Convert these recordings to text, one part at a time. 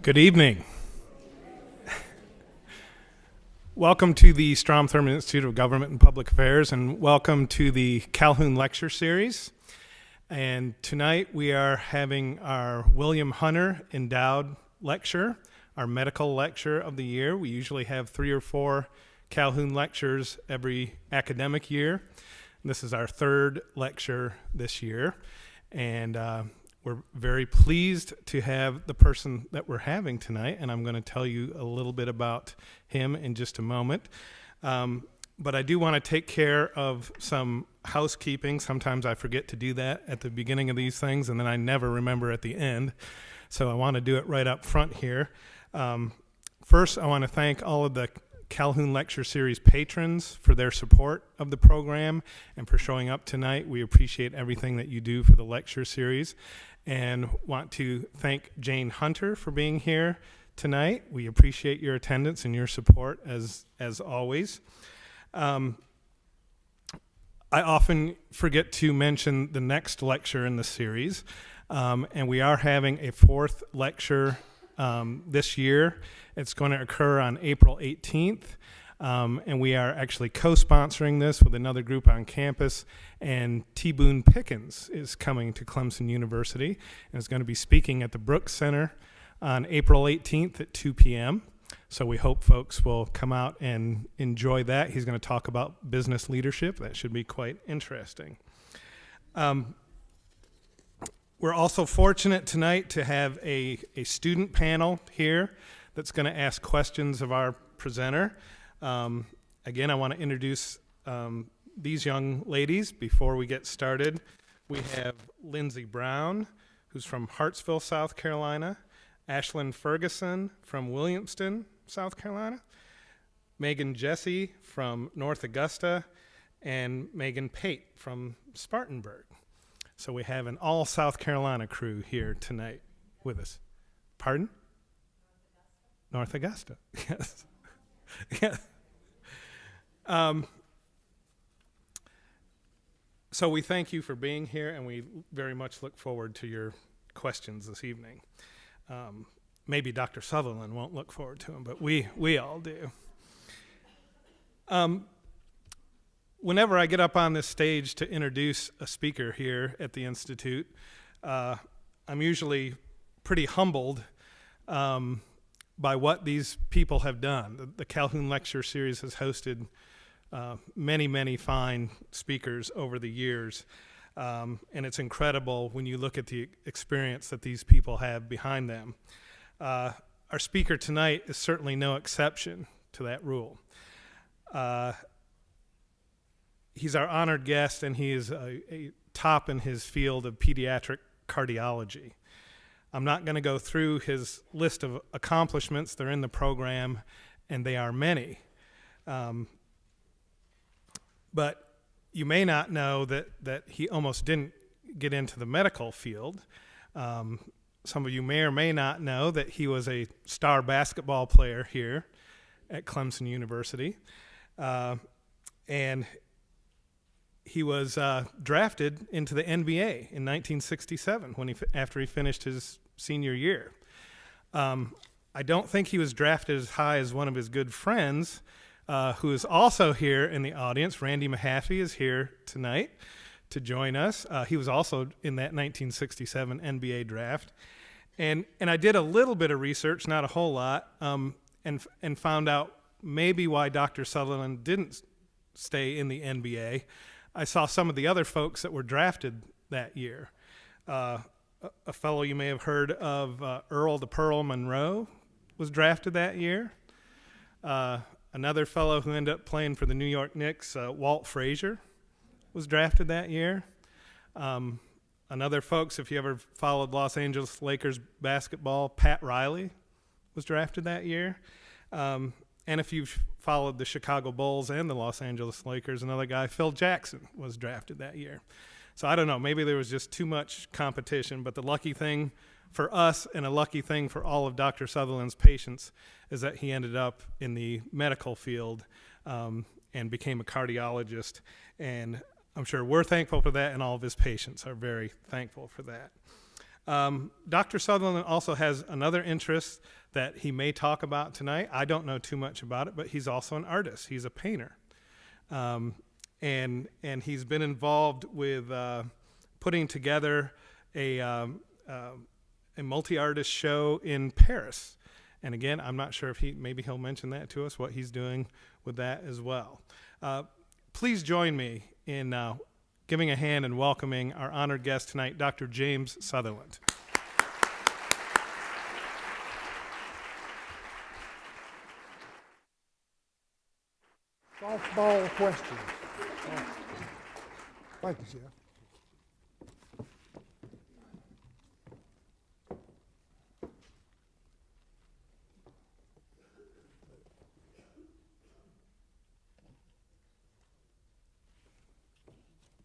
Good evening. Welcome to the Strom Thurmond Institute of Government and Public Affairs, and welcome to the Calhoun Lecture Series. And tonight we are having our William Hunter Endowed Lecture, our medical lecture of the year. We usually have 3 or 4 Calhoun lectures every academic year. This is our 3rd lecture this year, and we're very pleased to have the person that we're having tonight, and I'm going to tell you a little bit about him in just a moment. But I do want to take care of some housekeeping. Sometimes I forget to do that at the beginning of these things, and then I never remember at the end. So I want to do it right up front here. First, I want to thank all of the Calhoun Lecture Series patrons for their support of the program and for showing up tonight. We appreciate everything that you do for the lecture series, and want to thank Jane Hunter for being here tonight. We appreciate your attendance and your support as always. I often forget to mention the next lecture in the series, and we are having a 4th lecture this year. It's going to occur on April 18th, and we are actually co-sponsoring this with another group on campus, and T. Boone Pickens is coming to Clemson University and is going to be speaking at the Brooks Center on April 18th at 2 p.m. So we hope folks will come out and enjoy that. He's going to talk about business leadership. That should be quite interesting. We're also fortunate tonight to have a student panel here that's going to ask questions of our presenter. Again, I want to introduce these young ladies before we get started. We have Lindsay Brown, who's from Hartsville, South Carolina, Ashlyn Ferguson from Williamston, South Carolina, Megan Jesse from North Augusta, and Megan Pate from Spartanburg. So we have an all South Carolina crew here tonight with us. Pardon? North Augusta. Yes. Yes. So we thank you for being here, and we very much look forward to your questions this evening. Maybe Dr. Sutherland won't look forward to them, but we all do. Whenever I get up on this stage to introduce a speaker here at the Institute, I'm usually pretty humbled by what these people have done. The Calhoun Lecture Series has hosted many fine speakers over the years, and it's incredible when you look at the experience that these people have behind them. Our speaker tonight is certainly no exception to that rule. He's our honored guest, and he is a top in his field of pediatric cardiology. I'm not going to go through his list of accomplishments. They're in the program, and they are many. But you may not know that he almost didn't get into the medical field. Some of you may or may not know that he was a star basketball player here at Clemson University. And he was drafted into the NBA in 1967 after he finished his senior year. I don't think he was drafted as high as one of his good friends, who is also here in the audience. Randy Mahaffey is here tonight to join us. He was also in that 1967 NBA draft. And I did a little bit of research, not a whole lot, and found out maybe why Dr. Sutherland didn't stay in the NBA. I saw some of the other folks that were drafted that year. A fellow you may have heard of, Earl the Pearl Monroe, was drafted that year. Another fellow who ended up playing for the New York Knicks, Walt Frazier, was drafted that year. Another folks, if you ever followed Los Angeles Lakers basketball, Pat Riley was drafted that year. And if you've followed the Chicago Bulls and the Los Angeles Lakers, another guy, Phil Jackson, was drafted that year. So I don't know, maybe there was just too much competition, but the lucky thing for us and a lucky thing for all of Dr. Sutherland's patients is that he ended up in the medical field and became a cardiologist. And I'm sure we're thankful for that, and all of his patients are very thankful for that. Dr. Sutherland also has another interest that he may talk about tonight. I don't know too much about it, but he's also an artist. He's a painter. And he's been involved with putting together a multi-artist show in Paris. And again, I'm not sure if maybe he'll mention that to us, what he's doing with that as well. Please join me in giving a hand and welcoming our honored guest tonight, Dr. James Sutherland. Softball questions. Thank you, Jeff.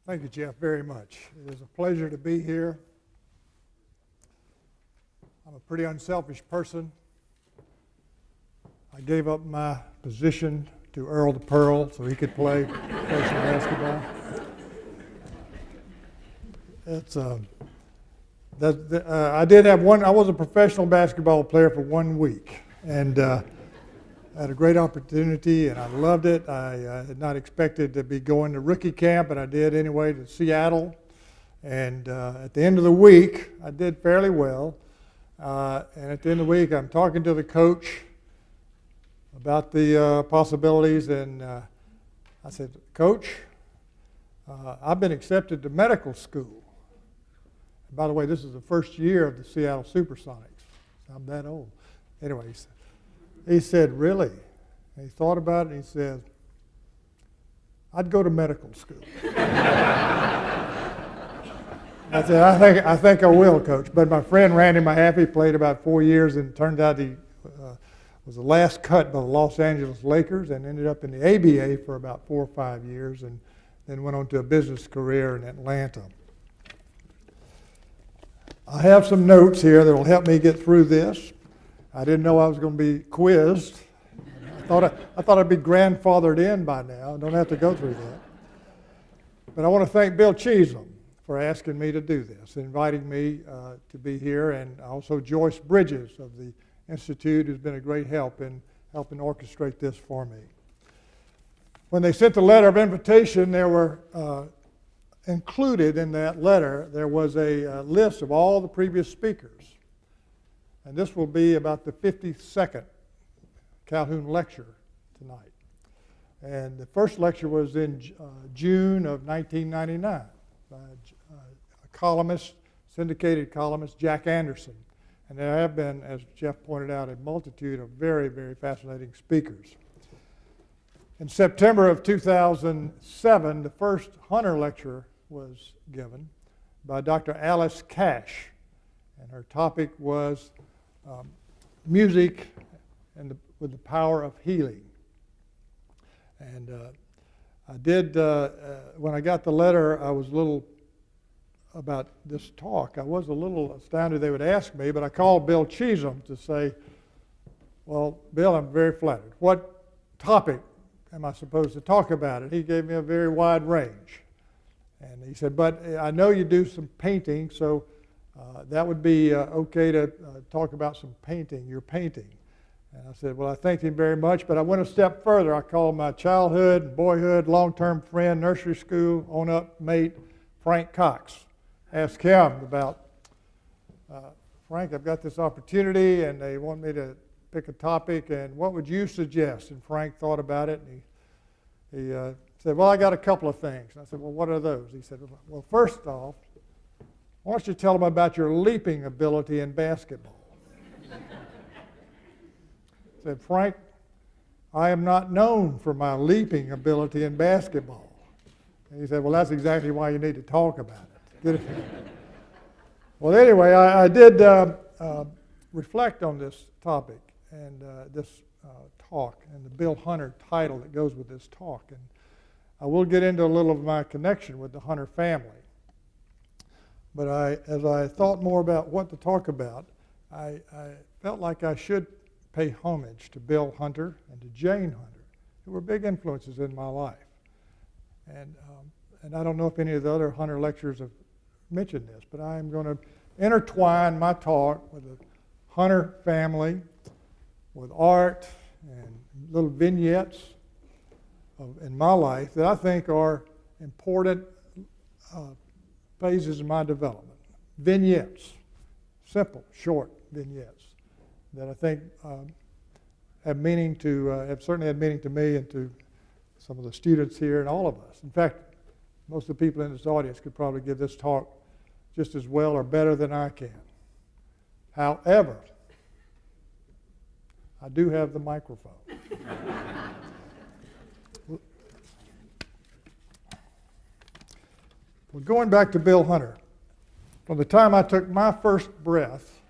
Thank you, Jeff, very much. It is a pleasure to be here. I'm a pretty unselfish person. I gave up my position to Earl the Pearl so he could play professional basketball. I did have one. I was a professional basketball player for 1 week, and I had a great opportunity, and I loved it. I had not expected to be going to rookie camp, but I did anyway to Seattle. And at the end of the week, I did fairly well. And at the end of the week, I'm talking to the coach about the possibilities, and I said, Coach, I've been accepted to medical school. And by the way, this is the first year of the Seattle Supersonics. I'm that old. Anyway, he said, really? And he thought about it, and he said, I'd go to medical school. I said, I think I will, Coach. But my friend Randy Mahaffey played about 4 years, and it turned out he was the last cut by the Los Angeles Lakers and ended up in the ABA for about 4 or 5 years, and then went on to a business career in Atlanta. I have some notes here that will help me get through this. I didn't know I was going to be quizzed. I thought I'd be grandfathered in by now. I don't have to go through that. But I want to thank Bill Cheesem for asking me to do this, inviting me to be here, and also Joyce Bridges of the Institute, who's been a great help in helping orchestrate this for me. When they sent the letter of invitation, there were included in that letter, there was a list of all the previous speakers. And this will be about the 52nd Calhoun lecture tonight. And the first lecture was in June of 1999 by a columnist, syndicated columnist, Jack Anderson. And there have been, as Jeff pointed out, a multitude of very, very fascinating speakers. In September of 2007, the first Hunter lecture was given by Dr. Alice Cash, and her topic was music and with the power of healing. And I did, when I got the letter, I was a little about this talk. I was a little astounded they would ask me, but I called Bill Cheesem to say, well, Bill, I'm very flattered. What topic am I supposed to talk about? And he gave me a very wide range. And he said, but I know you do some painting, so that would be okay to talk about some painting, your painting. And I said, well, I thanked him very much, but I went a step further. I called my childhood, boyhood, long-term friend, nursery school, on-up mate, Frank Cox. Asked him about, Frank, I've got this opportunity, and they want me to pick a topic, and what would you suggest? And Frank thought about it, and he said, well, I got a couple of things. And I said, well, what are those? He said, well, first off, why don't you tell them about your leaping ability in basketball? I said, Frank, I am not known for my leaping ability in basketball. And he said, well, that's exactly why you need to talk about it. Well, anyway, I did reflect on this topic and this talk and the Bill Hunter title that goes with this talk. And I will get into a little of my connection with the Hunter family. But as I thought more about what to talk about, I felt like I should pay homage to Bill Hunter and to Jane Hunter, who were big influences in my life. And I don't know if any of the other Hunter lecturers have mentioned this, but I am going to intertwine my talk with the Hunter family, with art and little vignettes in my life that I think are important phases of my development. Vignettes, simple, short vignettes that I think have certainly had meaning to me and to some of the students here and all of us. In fact, most of the people in this audience could probably give this talk just as well or better than I can. However, I do have the microphone. Well, going back to Bill Hunter, from the time I took my first breath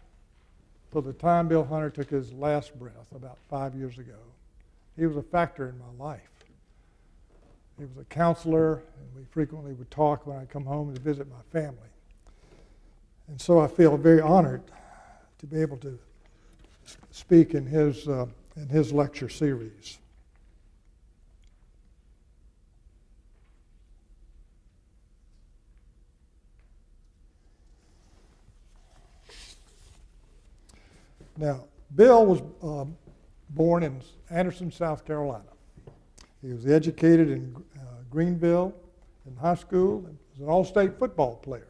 till the time Bill Hunter took his last breath about 5 years ago, he was a factor in my life. He was a counselor, and we frequently would talk when I come home to visit my family. And so I feel very honored to be able to speak in his lecture series. Now, Bill was born in Anderson, South Carolina. He was educated in Greenville in high school and was an all-state football player.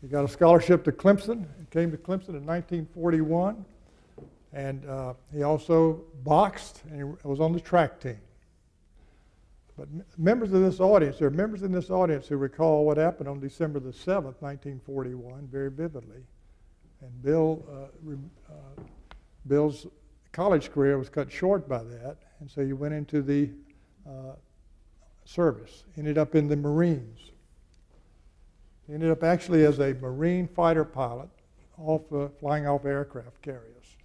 He got a scholarship to Clemson and came to Clemson in 1941. And he also boxed and he was on the track team. But members of this audience, there are members in this audience who recall what happened on December the 7th, 1941, very vividly. And Bill's college career was cut short by that, and so he went into the service, ended up in the Marines. He ended up actually as a Marine fighter pilot, flying off aircraft carriers.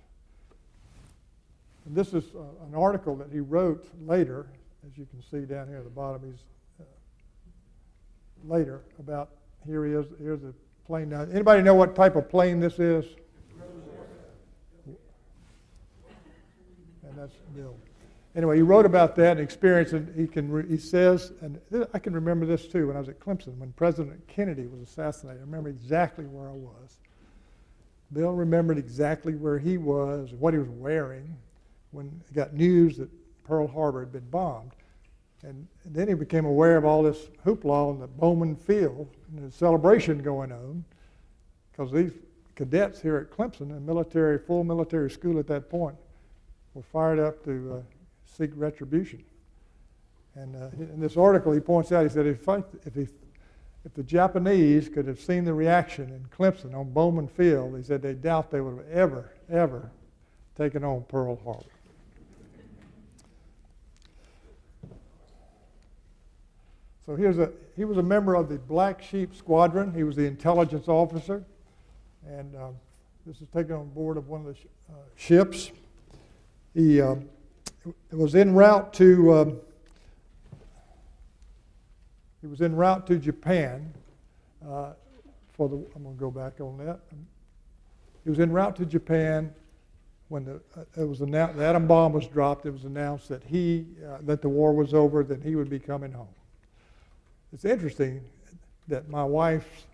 And this is an article that he wrote later, as you can see down here at the bottom. He's later about here's a plane. Now, anybody know what type of plane this is? And that's Bill. Anyway, he wrote about that experience, and he says, and I can remember this too when I was at Clemson, when President Kennedy was assassinated. I remember exactly where I was. Bill remembered exactly where he was, what he was wearing, when he got news that Pearl Harbor had been bombed. And then he became aware of all this hoopla on the Bowman Field and the celebration going on, because these cadets here at Clemson, a full military school at that point, were fired up to seek retribution. And in this article, he points out, he said, if the Japanese could have seen the reaction in Clemson on Bowman Field, he said they doubt they would have ever taken on Pearl Harbor. So he was a member of the Black Sheep Squadron. He was the intelligence officer, and this is taken on board of one of the ships. He was en route to Japan. I'm going to go back on that. He was en route to Japan when it was announced, the atom bomb was dropped. It was announced that that the war was over, that he would be coming home. It's interesting that my wife's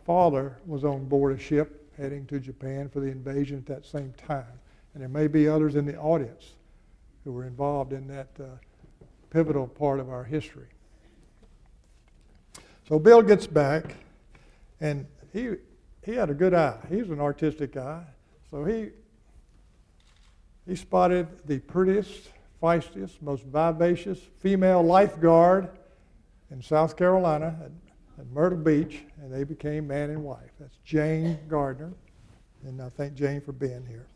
father was on board a ship heading to Japan for the invasion at that same time. And there may be others in the audience who were involved in that pivotal part of our history. So Bill gets back, and he had a good eye. He was an artistic eye. So he spotted the prettiest, feistiest, most vivacious female lifeguard in South Carolina at Myrtle Beach, and they became man and wife. That's Jane Gardner, and I thank Jane for being here.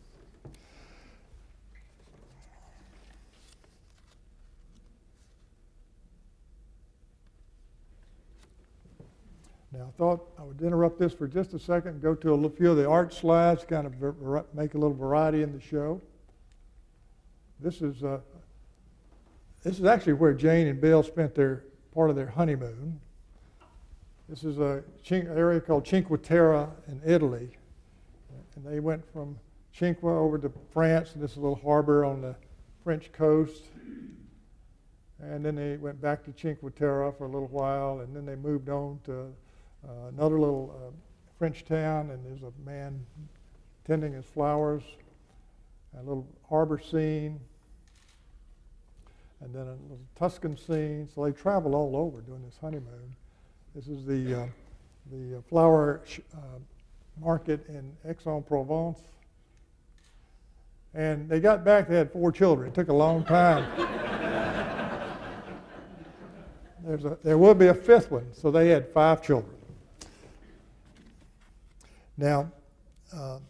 Now, I thought I would interrupt this for just a second and go to a few of the art slides, kind of make a little variety in the show. This is actually where Jane and Bill spent part of their honeymoon. This is an area called Cinque Terre in Italy. And they went from Cinque over to France, and this is a little harbor on the French coast. And then they went back to Cinque Terre for a little while, and then they moved on to another little French town, and there's a man tending his flowers, a little harbor scene, and then a little Tuscan scene. So they travel all over during this honeymoon. This is the flower market in Aix-en-Provence. And they got back, they had 4 children. It took a long time. There will be a 5th one, so they had 5 children. Now, the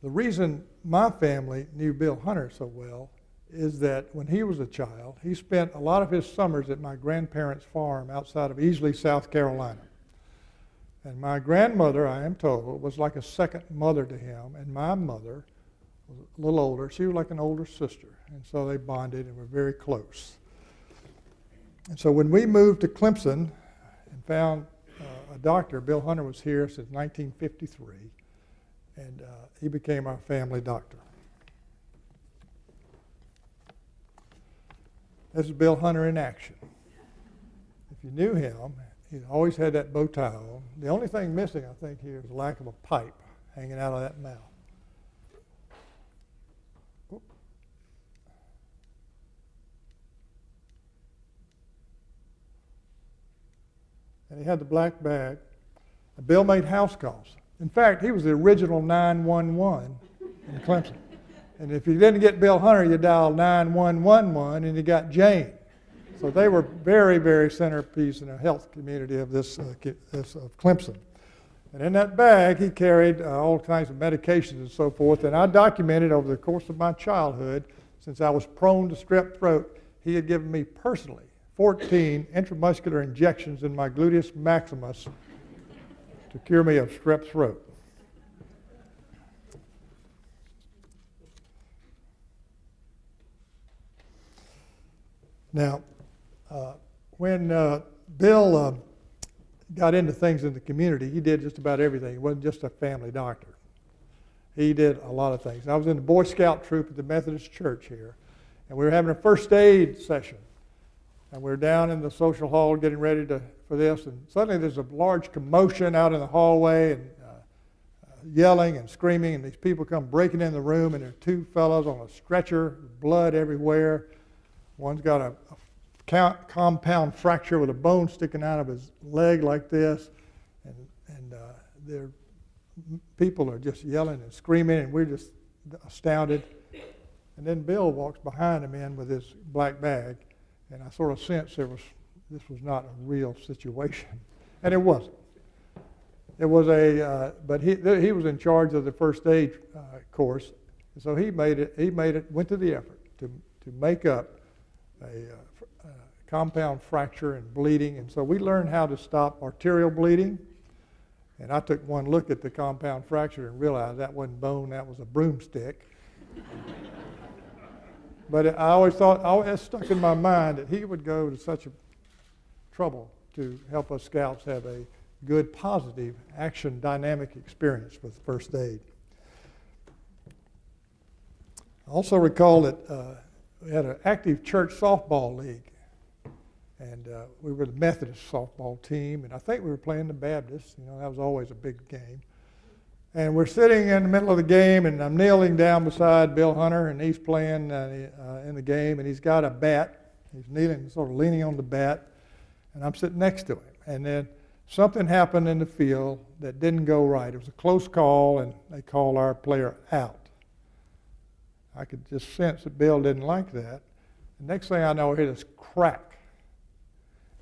reason my family knew Bill Hunter so well is that when he was a child, he spent a lot of his summers at my grandparents' farm outside of Easley, South Carolina. And my grandmother, I am told, was like a second mother to him, and my mother was a little older. She was like an older sister, and so they bonded and were very close. And so when we moved to Clemson and found a doctor, Bill Hunter was here since 1953, and he became our family doctor. This is Bill Hunter in action. If you knew him, he always had that bow tie on. The only thing missing, I think, here is the lack of a pipe hanging out of that mouth. Whoop. And he had the black bag. And Bill made house calls. In fact, he was the original 911 in Clemson. And if you didn't get Bill Hunter, you dialed 9111 and you got Jane. So they were very, very centerpiece in the health community of this of Clemson. And in that bag, he carried all kinds of medications and so forth. And I documented over the course of my childhood, since I was prone to strep throat, he had given me personally 14 intramuscular injections in my gluteus maximus to cure me of strep throat. Now, when Bill got into things in the community, he did just about everything. He wasn't just a family doctor. He did a lot of things. I was in the Boy Scout troop at the Methodist Church here, and we were having a first aid session. And we were down in the social hall getting ready for this, and suddenly there's a large commotion out in the hallway, and yelling and screaming, and these people come breaking in the room, and there are 2 fellows on a stretcher, blood everywhere. One's got a compound fracture with a bone sticking out of his leg like this, and people are just yelling and screaming, and we're just astounded. And then Bill walks behind him in with his black bag, and I sort of sensed this was not a real situation, and it wasn't. It was but he was in charge of the first aid course, and so he went to the effort to make up a compound fracture and bleeding, and so we learned how to stop arterial bleeding. And I took one look at the compound fracture and realized that wasn't bone, that was a broomstick. But I always thought, it stuck in my mind that he would go to such a trouble to help us scouts have a good, positive, action, dynamic experience with first aid. I also recall that we had an active church softball league, and we were the Methodist softball team, and I think we were playing the Baptists. That was always a big game. And we're sitting in the middle of the game, and I'm kneeling down beside Bill Hunter, and he's playing in the game, and he's got a bat. He's kneeling, sort of leaning on the bat, and I'm sitting next to him. And then something happened in the field that didn't go right. It was a close call, and they called our player out. I could just sense that Bill didn't like that. The next thing I know, I hear this crack.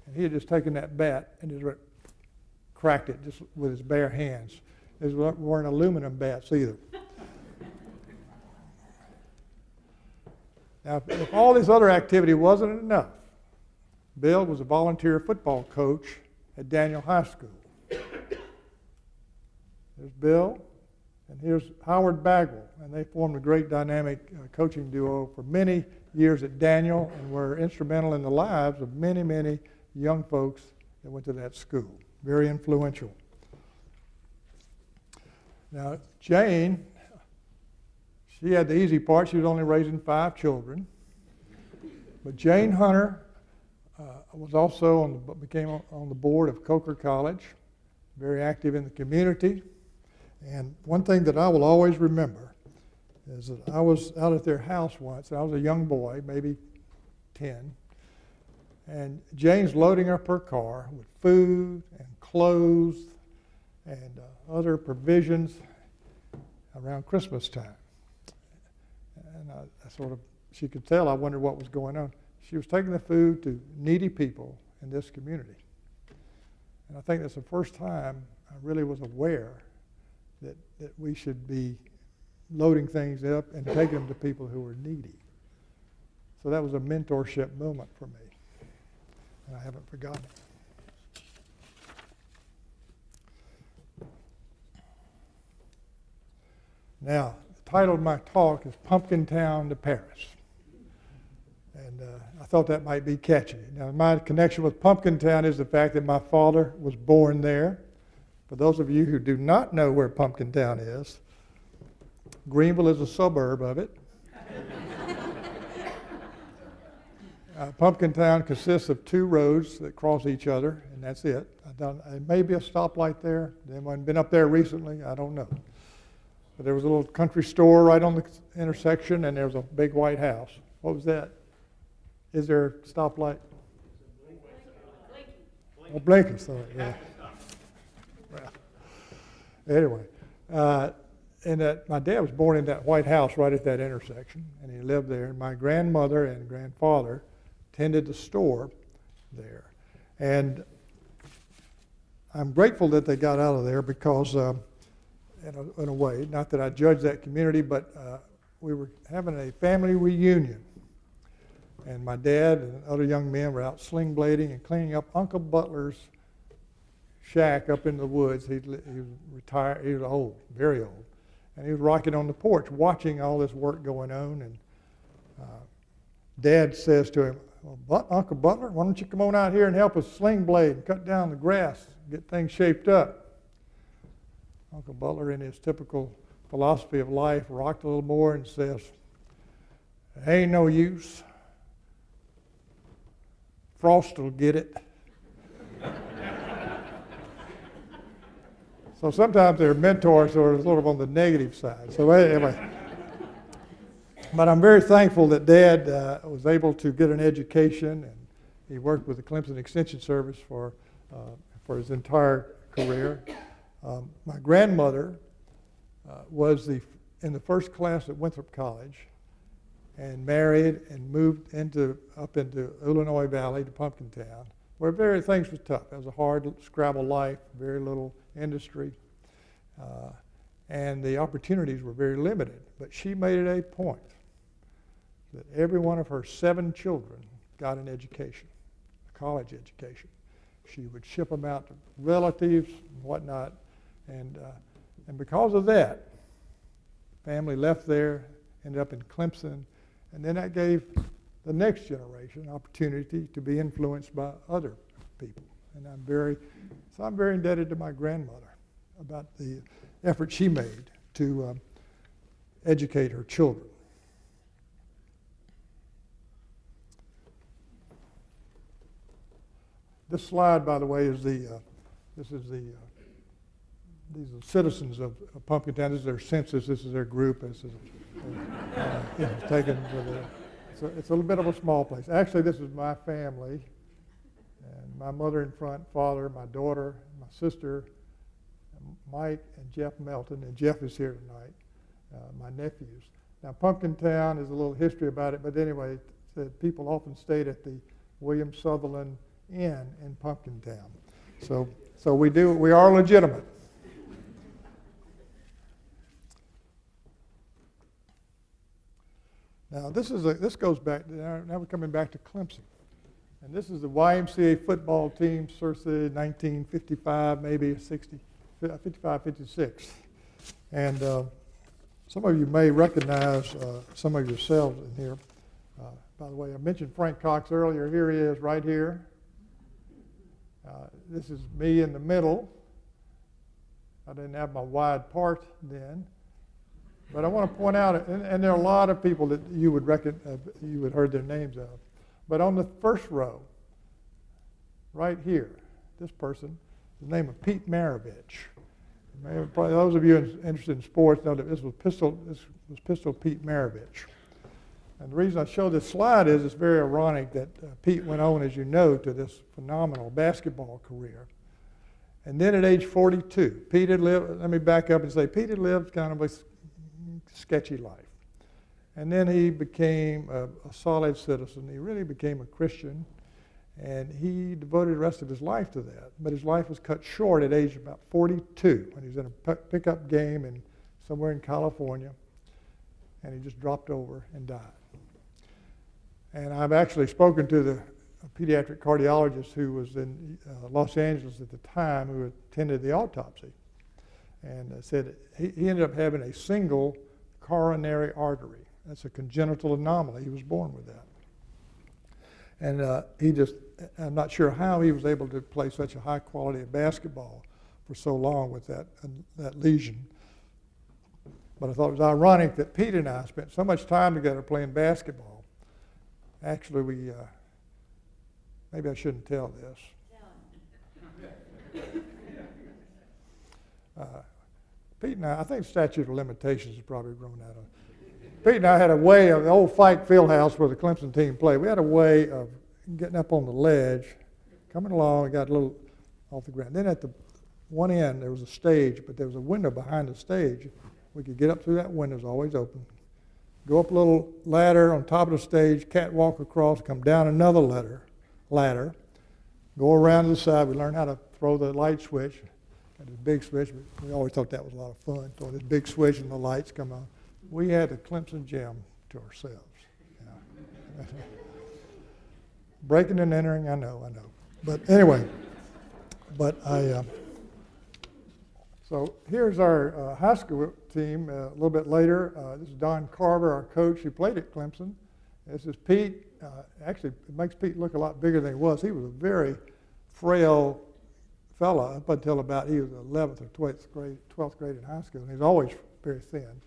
And he had just taken that bat and just cracked it just with his bare hands. These weren't aluminum bats either. Now, if all this other activity wasn't enough, Bill was a volunteer football coach at Daniel High School. There's Bill, and here's Howard Bagwell, and they formed a great dynamic coaching duo for many years at Daniel and were instrumental in the lives of many, many young folks that went to that school. Very influential. Now, Jane, she had the easy part. She was only raising 5 children. But Jane Hunter was also became on the board of Coker College. very active in the community. And one thing that I will always remember is that I was out at their house once. I was a young boy, maybe 10, and Jane's loading up her car with food and clothes and other provisions around Christmas time. And I sort of, she could tell I wondered what was going on. She was taking the food to needy people in this community. And I think that's the first time I really was aware that we should be loading things up and taking them to people who were needy. So that was a mentorship moment for me, and I haven't forgotten it. Now, the title of my talk is Pumpkin Town to Paris. And I thought that might be catchy. Now, my connection with Pumpkin Town is the fact that my father was born there. For those of you who do not know where Pumpkin Town is, Greenville is a suburb of it. Pumpkin Town consists of 2 roads that cross each other, and that's it. There may be a stoplight there. Anyone been up there recently? I don't know. But there was a little country store right on the intersection, and there was a big white house. What was that? Is there a stoplight? Oh, blinking, sorry, yeah. Well, anyway, and my dad was born in that white house right at that intersection, and he lived there. And my grandmother and grandfather tended the store there. And I'm grateful that they got out of there because, in a way, not that I judge that community, but we were having a family reunion. And my dad and other young men were out sling blading and cleaning up Uncle Butler's shack up in the woods. He was retired. He was old, very old. And he was rocking on the porch watching all this work going on. And Dad says to him, well, Uncle Butler, why don't you come on out here and help us sling blade and cut down the grass, get things shaped up. Uncle Butler, in his typical philosophy of life, rocked a little more and says, ain't no use. Frost will get it. So sometimes their mentors are sort of on the negative side. So anyway, but I'm very thankful that Dad was able to get an education, and he worked with the Clemson Extension Service for his entire career. My grandmother was in the first class at Winthrop College, and married and moved up into Illinois Valley to Pumpkin Town, where things were tough. It was a hard scrabble life, very little industry, and the opportunities were very limited. But she made it a point that every one of her 7 children got an education, a college education. She would ship them out to relatives and whatnot, and because of that, family left there, ended up in Clemson. And then that gave the next generation an opportunity to be influenced by other people. And I'm very indebted to my grandmother about the effort she made to educate her children. This slide, by the way, is these are citizens of Pumpkin Town. This is their census. This is their group. This is taken with it's a little bit of a small place. Actually, this is my family, and my mother in front, father, my daughter, my sister, Mike and Jeff Melton, and Jeff is here tonight, my nephews. Now, Pumpkin Town is a little history about it, but anyway, people often stayed at the William Sutherland Inn in Pumpkin Town. So we are legitimate. Now this goes back. Now we're coming back to Clemson, and this is the YMCA football team, circa 1955, maybe 55, 56, and some of you may recognize some of yourselves in here. By the way, I mentioned Frank Cox earlier. Here he is, right here. This is me in the middle. I didn't have my wide part then. But I want to point out, and there are a lot of people that you would heard their names of. But on the first row, right here, this person the name of Pete Maravich. Probably those of you interested in sports know that this was Pistol Pete Maravich. And the reason I show this slide is it's very ironic that Pete went on, as you know, to this phenomenal basketball career. And then at age 42, Pete had lived, let me back up and say, Pete had lived kind of a sketchy life. And then he became a solid citizen. He really became a Christian. And he devoted the rest of his life to that. But his life was cut short at age about 42 when he was in a pickup game somewhere in California. And he just dropped over and died. And I've actually spoken to the pediatric cardiologist who was in Los Angeles at the time, who attended the autopsy. And said he ended up having a single coronary artery. That's a congenital anomaly. He was born with that. And I'm not sure how he was able to play such a high quality of basketball for so long with that lesion. But I thought it was ironic that Pete and I spent so much time together playing basketball. Actually, maybe I shouldn't tell this. Pete and I think statute of limitations has probably grown out of it. Pete and I had a way of the old Fike Fieldhouse where the Clemson team played. We had a way of getting up on the ledge, coming along, and got a little off the ground. Then at the one end there was a stage, but there was a window behind the stage. We could get up through that window; it was always open. Go up a little ladder on top of the stage, catwalk across, come down another ladder, go around to the side. We learned how to throw the light switch. Had this big switch. We always thought that was a lot of fun. Throw this big switch and the lights come on. We had the Clemson gym to ourselves. Yeah. Breaking and entering, I know. But anyway, so here's our high school team a little bit later. This is Don Carver, our coach, who played at Clemson. This is Pete. Actually, it makes Pete look a lot bigger than he was. He was a very frail fella up until about he was 11th or 12th grade in high school, and he was always very thin.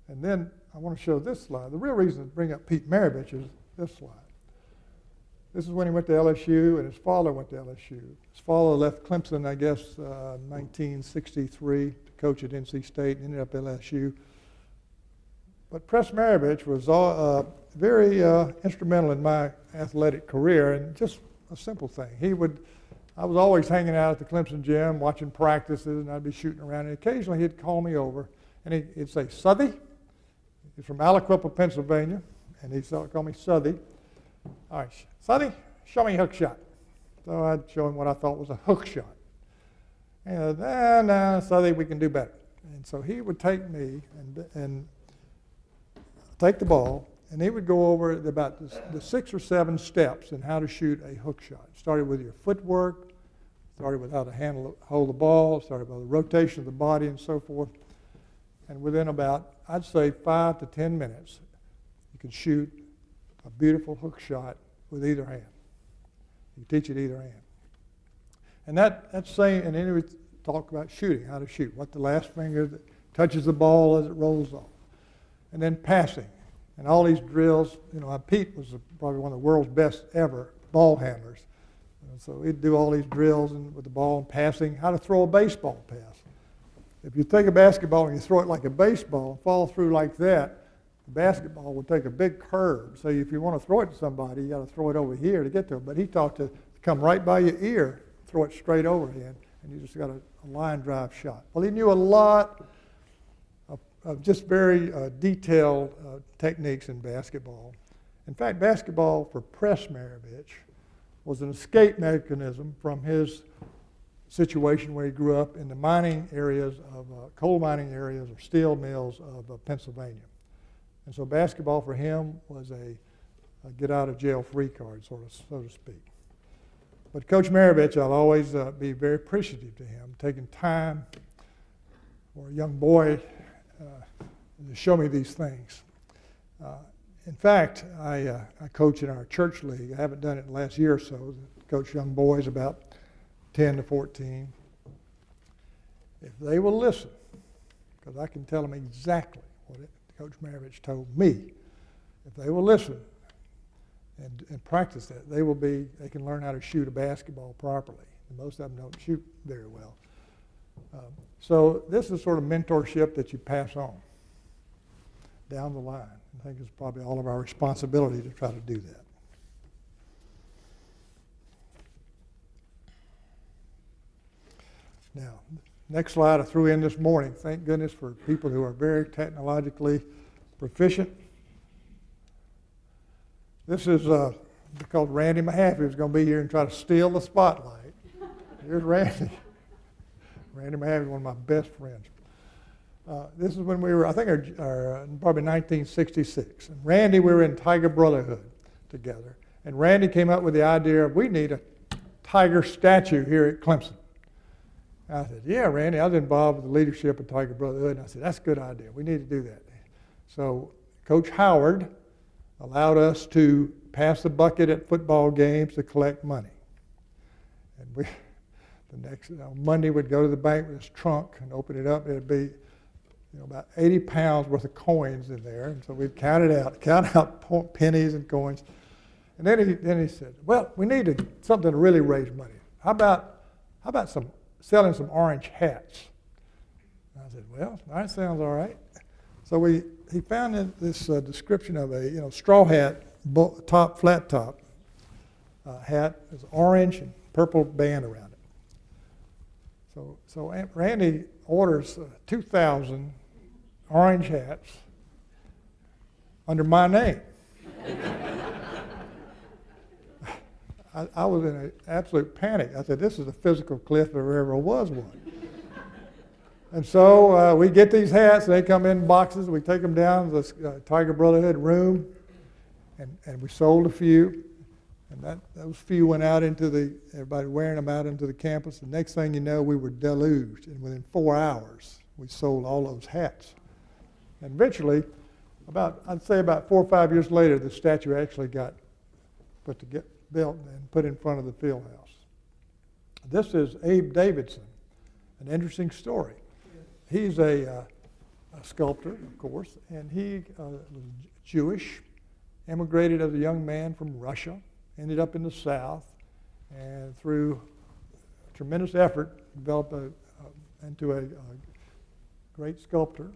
And then I want to show this slide. The real reason to bring up Pete Maravich is this slide. This is when he went to LSU, and his father went to LSU. His father left Clemson, I guess, 1963 to coach at NC State and ended up at LSU. But Press Maravich was very instrumental in my athletic career, and just a simple thing. I was always hanging out at the Clemson gym, watching practices, and I'd be shooting around, and occasionally he'd call me over, and he'd say, "Southey." He's from Aliquippa, Pennsylvania, and he'd call me Southey. "All right, Southey, show me a hook shot." So I'd show him what I thought was a hook shot. And no, Southey, we can do better. And so he would take me and take the ball, and he would go over about the 6 or 7 steps in how to shoot a hook shot. Started with your footwork, started with how to hold the ball, started with the rotation of the body and so forth. And within about, I'd say 5 to 10 minutes, you could shoot a beautiful hook shot with either hand. You teach it either hand. And that's saying, and then we talk about shooting, how to shoot, what the last finger that touches the ball as it rolls off. And then passing. And all these drills, Pete was probably one of the world's best ever ball handlers. And so he'd do all these drills with the ball and passing, how to throw a baseball pass. If you take a basketball and you throw it like a baseball and fall through like that, the basketball will take a big curve. So if you want to throw it to somebody, you got to throw it over here to get to it. But he taught to come right by your ear, throw it straight overhead, and you just got a line drive shot. Well, he knew a lot of just very detailed techniques in basketball. In fact, basketball for Press Maravich was an escape mechanism from his situation where he grew up in the mining areas of coal mining areas or steel mills of Pennsylvania. And so basketball for him was a get out of jail free card, so to speak. But Coach Maravich, I'll always be very appreciative to him, taking time for a young boy to show me these things. In fact, I coach in our church league. I haven't done it in the last year or so. Coach young boys about 10 to 14. If they will listen, because I can tell them exactly what Coach Maravich told me, if they will listen and practice that, they can learn how to shoot a basketball properly. and most of them don't shoot very well. So this is sort of mentorship that you pass on down the line. I think it's probably all of our responsibility to try to do that. Now, next slide I threw in this morning. Thank goodness for people who are very technologically proficient. This is because Randy Mahaffey was going to be here and try to steal the spotlight. Here's Randy. Randy Mahaffey is one of my best friends. This is when we were, I think, probably 1966. And Randy, we were in Tiger Brotherhood together. And Randy came up with the idea of we need a tiger statue here at Clemson. And I said, yeah, Randy, I was involved with the leadership of Tiger Brotherhood. And I said, that's a good idea. We need to do that. So Coach Howard allowed us to pass the bucket at football games to collect money. And we, the next Monday, we'd go to the bank with this trunk and open it up. It'd be about 80 pounds worth of coins in there. And so we'd count out pennies and coins. And then he said, well, we need something to really raise money. How about selling some orange hats? And I said, well, that sounds all right. So he found this description of a straw hat, flat top hat. It was orange and purple band around it. So Randy orders 2,000 orange hats under my name. I was in an absolute panic. I said, this is a physical cliff if there ever was one. And so we get these hats, they come in boxes, we take them down to the Tiger Brotherhood room, and we sold a few. And those few went out everybody wearing them out into the campus. The next thing you know, we were deluged. And within 4 hours, we sold all those hats. And eventually, I'd say about 4 or 5 years later, the statue actually got built and put in front of the field house. This is Abe Davidson, an interesting story. He's a sculptor, of course, and he was Jewish, emigrated as a young man from Russia, ended up in the South, and through tremendous effort developed into a great sculptor.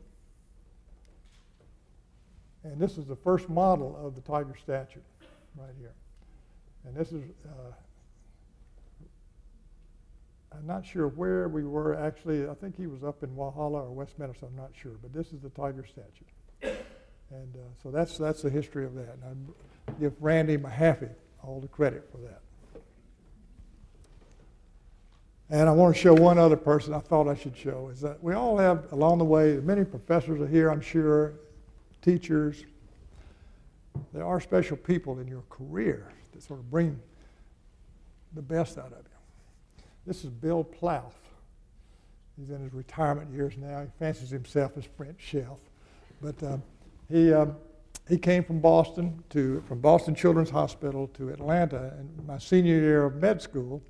And this is the first model of the tiger statue right here. And this is, I'm not sure where we were actually. I think he was up in Walhalla or West Minnesota, I'm not sure. But this is the tiger statue. And so that's the history of that. And I give Randy Mahaffey all the credit for that. And I want to show one other person I thought I should show, is that we all have, along the way, many professors are here, I'm sure, teachers. There are special people in your career that sort of bring the best out of you. This is Bill Plouth. He's in his retirement years now. He fancies himself as French chef. But he came from Boston Children's Hospital to Atlanta in my senior year of med school.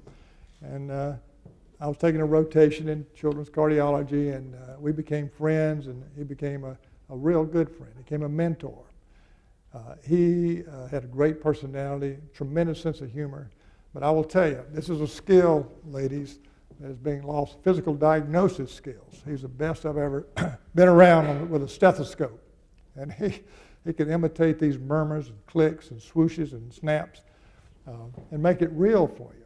And I was taking a rotation in children's cardiology, and we became friends, and he became a real good friend. He became a mentor. He had a great personality, tremendous sense of humor. But I will tell you, this is a skill, ladies, that is being lost, physical diagnosis skills. He's the best I've ever been around with a stethoscope. And he can imitate these murmurs and clicks and swooshes and snaps and make it real for you.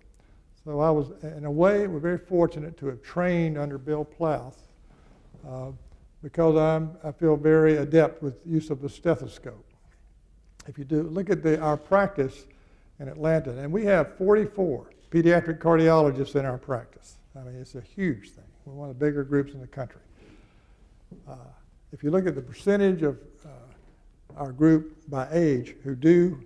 So I was, in a way, we're very fortunate to have trained under Bill Plouth because I feel very adept with use of the stethoscope. If you do, look at our practice in Atlanta, and we have 44 pediatric cardiologists in our practice. I mean, it's a huge thing. We're one of the bigger groups in the country. If you look at the percentage of our group by age who do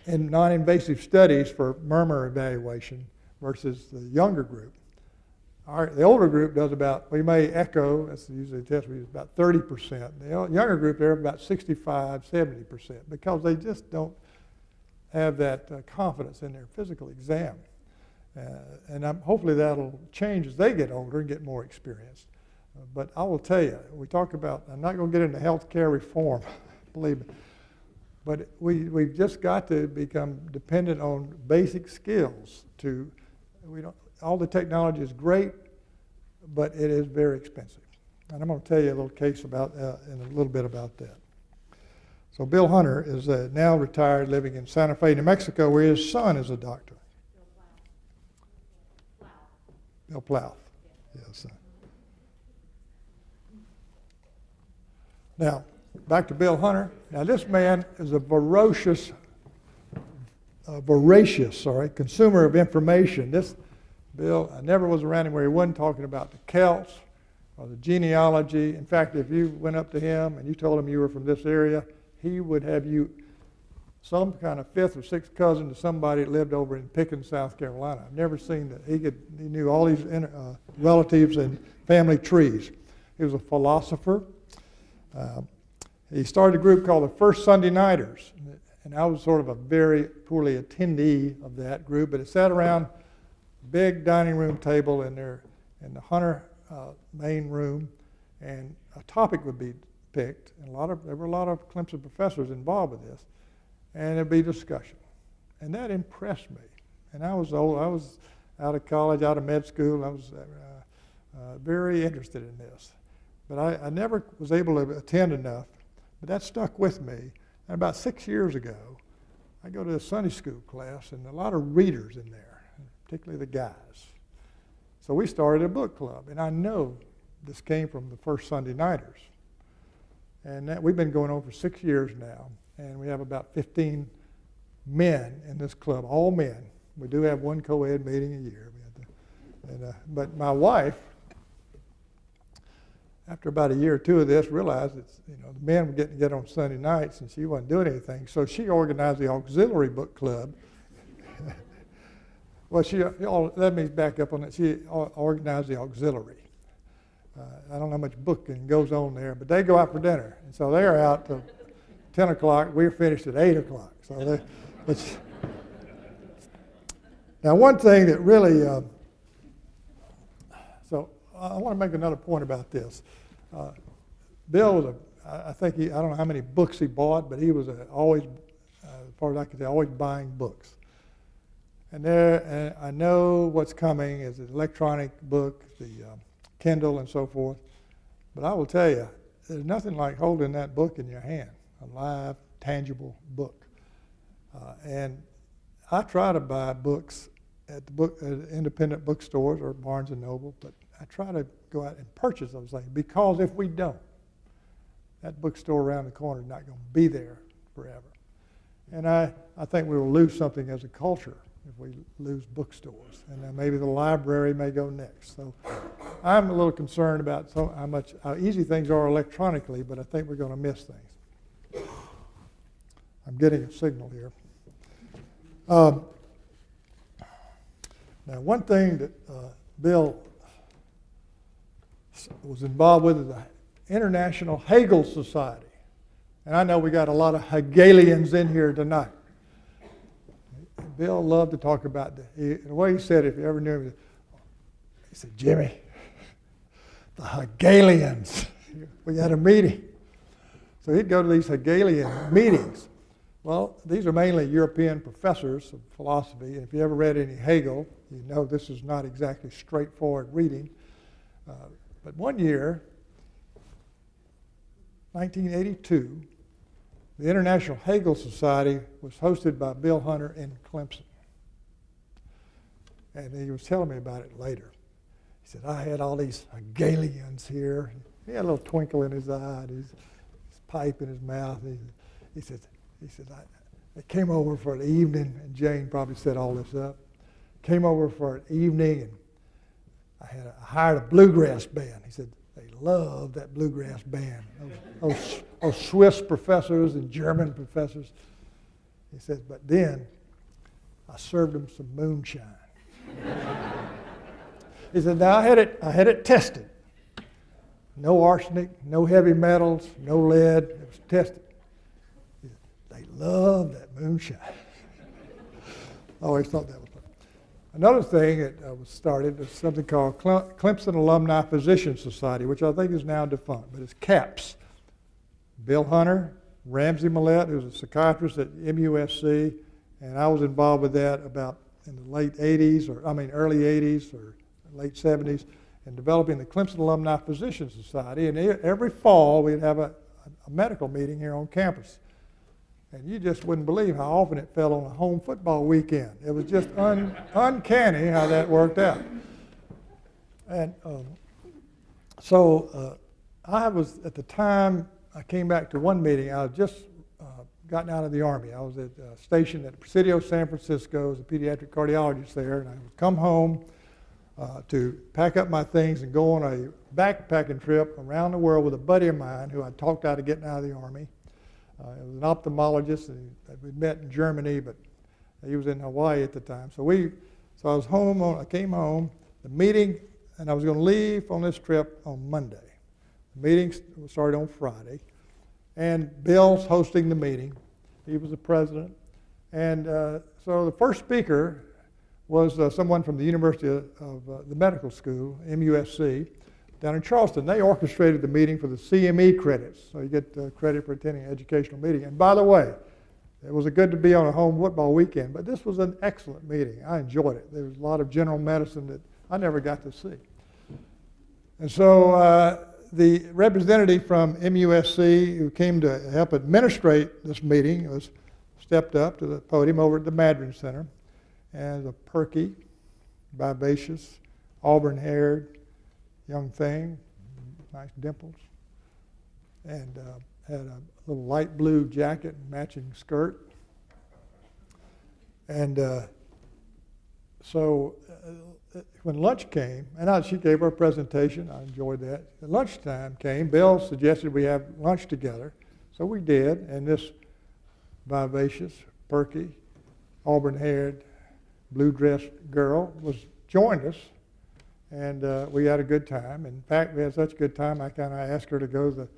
in non-invasive studies for murmur evaluation versus the younger group, the older group does about, we may echo, that's usually the test we use, about 30%. The younger group, they're about 65, 70% because they just don't have that confidence in their physical exam. And hopefully that'll change as they get older and get more experience. But I will tell you, we talk about, I'm not going to get into health care reform, believe me, but we've just got to become dependent on basic skills to all the technology is great, but it is very expensive. And I'm going to tell you a little case about in a little bit about that. So Bill Hunter is now retired, living in Santa Fe, New Mexico, where his son is a doctor. Bill Plough. Yes. Now, back to Bill Hunter. Now, this man is a voracious consumer of information. This Bill, I never was around him where he wasn't talking about the Celts or the genealogy. In fact, if you went up to him and you told him you were from this area, he would have you some kind of fifth or sixth cousin to somebody that lived over in Pickens, South Carolina. I've never seen that. He knew all these relatives and family trees. He was a philosopher. He started a group called the First Sunday Nighters, and I was sort of a very poorly attendee of that group, but it sat around a big dining room table in the Hunter main room, and a topic would be picked, and there were a lot of Clemson professors involved with this, and there'd be discussion. And that impressed me. And I was old. I was out of college, out of med school. I was very interested in this. But I never was able to attend enough. But that stuck with me. And about 6 years ago, I go to a Sunday school class, and a lot of readers in there, particularly the guys. So we started a book club. And I know this came from the First Sunday Nighters. And we've been going on for 6 years now. And we have about 15 men in this club, all men. We do have one co-ed meeting a year. But my wife, after about a year or two of this, realized that the men were getting together on Sunday nights, and she wasn't doing anything. So she organized the auxiliary book club. Well, let me back up on that. She organized the auxiliary. I don't know how much booking goes on there, but they go out for dinner, and so they're out till 10 o'clock. We're finished at 8 o'clock. So now, one thing that really, so I want to make another point about this. Bill was I don't know how many books he bought, but he was always, as far as I can tell, always buying books. And I know what's coming is an electronic book, the Kindle and so forth. But I will tell you, there's nothing like holding that book in your hand, a live, tangible book. And I try to buy books at independent bookstores or Barnes & Noble, but I try to go out and purchase those things, because if we don't, that bookstore around the corner is not going to be there forever. And I think we will lose something as a culture if we lose bookstores. And then maybe the library may go next. So I'm a little concerned about how easy things are electronically, but I think we're going to miss things. I'm getting a signal here. Now, one thing that Bill was involved with is the International Hegel Society. And I know we got a lot of Hegelians in here tonight. Bill loved to talk about the way he said, if you ever knew him, he said, Jimmy, the Hegelians. We had a meeting. So he'd go to these Hegelian meetings. Well, these are mainly European professors of philosophy. And if you ever read any Hegel, you know this is not exactly straightforward reading. But one year, 1982, the International Hegel Society was hosted by Bill Hunter in Clemson. And he was telling me about it later. He said, I had all these Hegelians here. He had a little twinkle in his eye, and his pipe in his mouth. He said, they came over for an evening, and Jane probably set all this up. Came over for an evening, and I hired a bluegrass band. He said, they loved that bluegrass band. Those Swiss professors and German professors. He said, but then I served them some moonshine. He said, now I had it tested. No arsenic, no heavy metals, no lead. It was tested. He said, they loved that moonshine. I always thought that was fun. Another thing that was started was something called Clemson Alumni Physician Society, which I think is now defunct, but it's CAPS. Bill Hunter, Ramsey Millett, who's a psychiatrist at MUSC, and I was involved with that about in the late 80s, early 80s or late 70s, in developing the Clemson Alumni Physician Society. And every fall, we'd have a medical meeting here on campus. And you just wouldn't believe how often it fell on a home football weekend. It was just uncanny how that worked out. And so I was, at the time I came back to one meeting, I had just gotten out of the Army. I was stationed at Presidio, San Francisco as a pediatric cardiologist there, and I would come home to pack up my things and go on a backpacking trip around the world with a buddy of mine who I talked out of getting out of the Army. He was an ophthalmologist, and we'd met in Germany, but he was in Hawaii at the time. So I was home. I came home. The meeting, and I was going to leave on this trip on Monday. The meeting started on Friday, and Bill's hosting the meeting. He was the president, and so the first speaker was someone from the University of the Medical School, MUSC, down in Charleston. They orchestrated the meeting for the CME credits, so you get credit for attending an educational meeting. And by the way, it was good to be on a home football weekend, but this was an excellent meeting. I enjoyed it. There was a lot of general medicine that I never got to see. And so the representative from MUSC who came to help administrate this meeting stepped up to the podium over at the Madron Center, and a perky, vivacious, auburn-haired young thing, nice dimples, and had a little light blue jacket and matching skirt. And so when lunch came, and she gave her presentation, I enjoyed that. When lunchtime came, Bill suggested we have lunch together. So we did, and this vivacious, perky, auburn-haired, blue-dressed girl joined us, and we had a good time. In fact, we had such a good time, I kind of asked her to go to the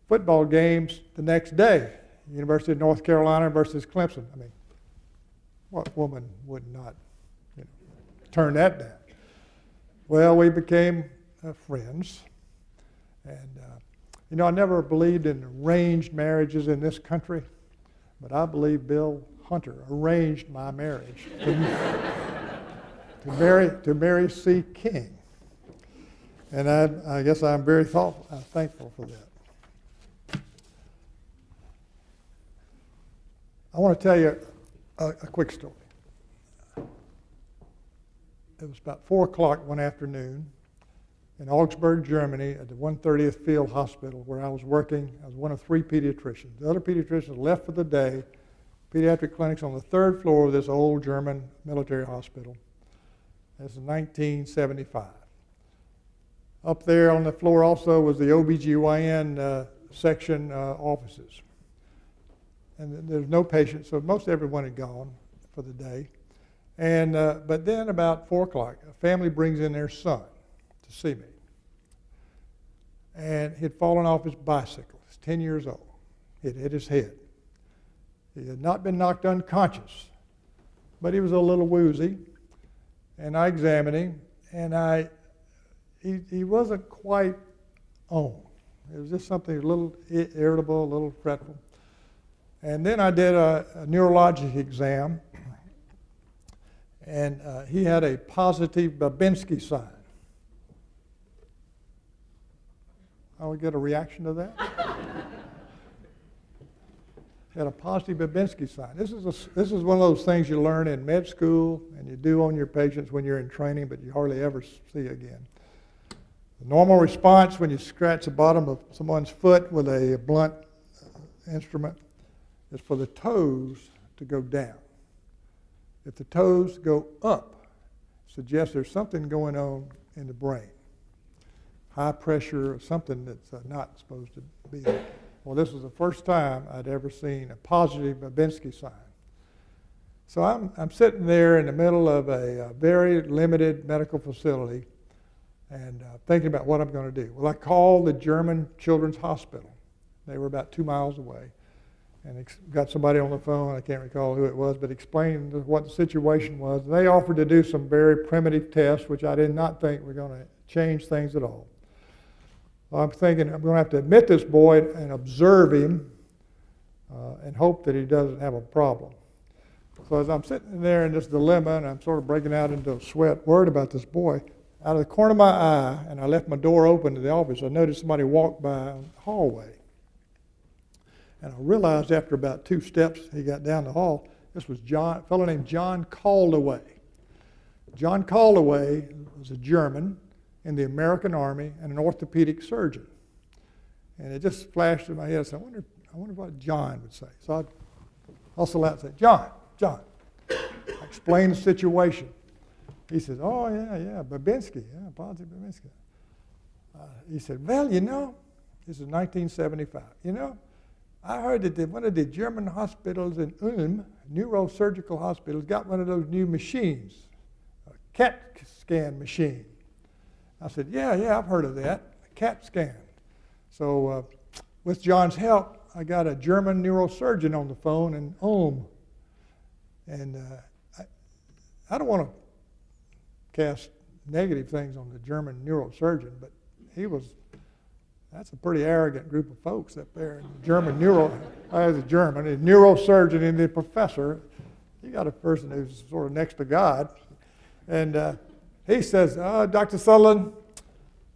football games the next day, University of North Carolina versus Clemson. I mean, what woman would not turn that down? Well, we became friends, and I never believed in arranged marriages in this country, but I believe Bill Hunter arranged my marriage to Mary C. King. And I guess I'm very thankful for that. I want to tell you a quick story. It was about 4 o'clock one afternoon in Augsburg, Germany, at the 130th Field Hospital where I was working. I was one of 3 pediatricians. The other pediatricians left for the day. Pediatric clinics on the 3rd floor of this old German military hospital. This is 1975. Up there on the floor also was the OBGYN section offices. And there's no patients, so most everyone had gone for the day. And but then about 4 o'clock, a family brings in their son to see me. And he'd fallen off his bicycle. He's 10 years old. He'd hit his head. He had not been knocked unconscious, but he was a little woozy. And I examined him, and he wasn't quite on. It was just something a little irritable, a little fretful. And then I did a neurologic exam, and he had a positive Babinski sign. I would get a reaction to that. Had a positive Babinski sign. This is one of those things you learn in med school and you do on your patients when you're in training, but you hardly ever see again. The normal response when you scratch the bottom of someone's foot with a blunt instrument is for the toes to go down. If the toes go up, it suggests there's something going on in the brain. High pressure or something that's not supposed to be there. Well, this was the first time I'd ever seen a positive Babinski sign. So I'm sitting there in the middle of a very limited medical facility and thinking about what I'm going to do. Well, I called the German Children's Hospital. They were about 2 miles away. And got somebody on the phone, I can't recall who it was, but explained what the situation was. They offered to do some very primitive tests, which I did not think were going to change things at all. I'm thinking I'm going to have to admit this boy and observe him and hope that he doesn't have a problem. So as I'm sitting there in this dilemma, and I'm sort of breaking out into a sweat, worried about this boy, out of the corner of my eye, and I left my door open to the office, I noticed somebody walked by the hallway. And I realized after about 2 steps he got down the hall, this was a fellow named John Caldaway. John Caldaway was a German in the American Army and an orthopedic surgeon. And it just flashed in my head. I said, I wonder what John would say. So I hustled out and said, John. I explained the situation. He said, oh, yeah, Babinski, Positive Babinski. He said, well, this is 1975. I heard that one of the German hospitals in Ulm, neurosurgical hospitals, got one of those new machines, a CAT scan machine. I said, yeah, I've heard of that, a CAT scan. So with John's help, I got a German neurosurgeon on the phone in Ulm. And I don't want to cast negative things on the German neurosurgeon, but that's a pretty arrogant group of folks up there. German as a neurosurgeon and the professor, you got a person who's sort of next to God. And he says, Dr. Sutherland,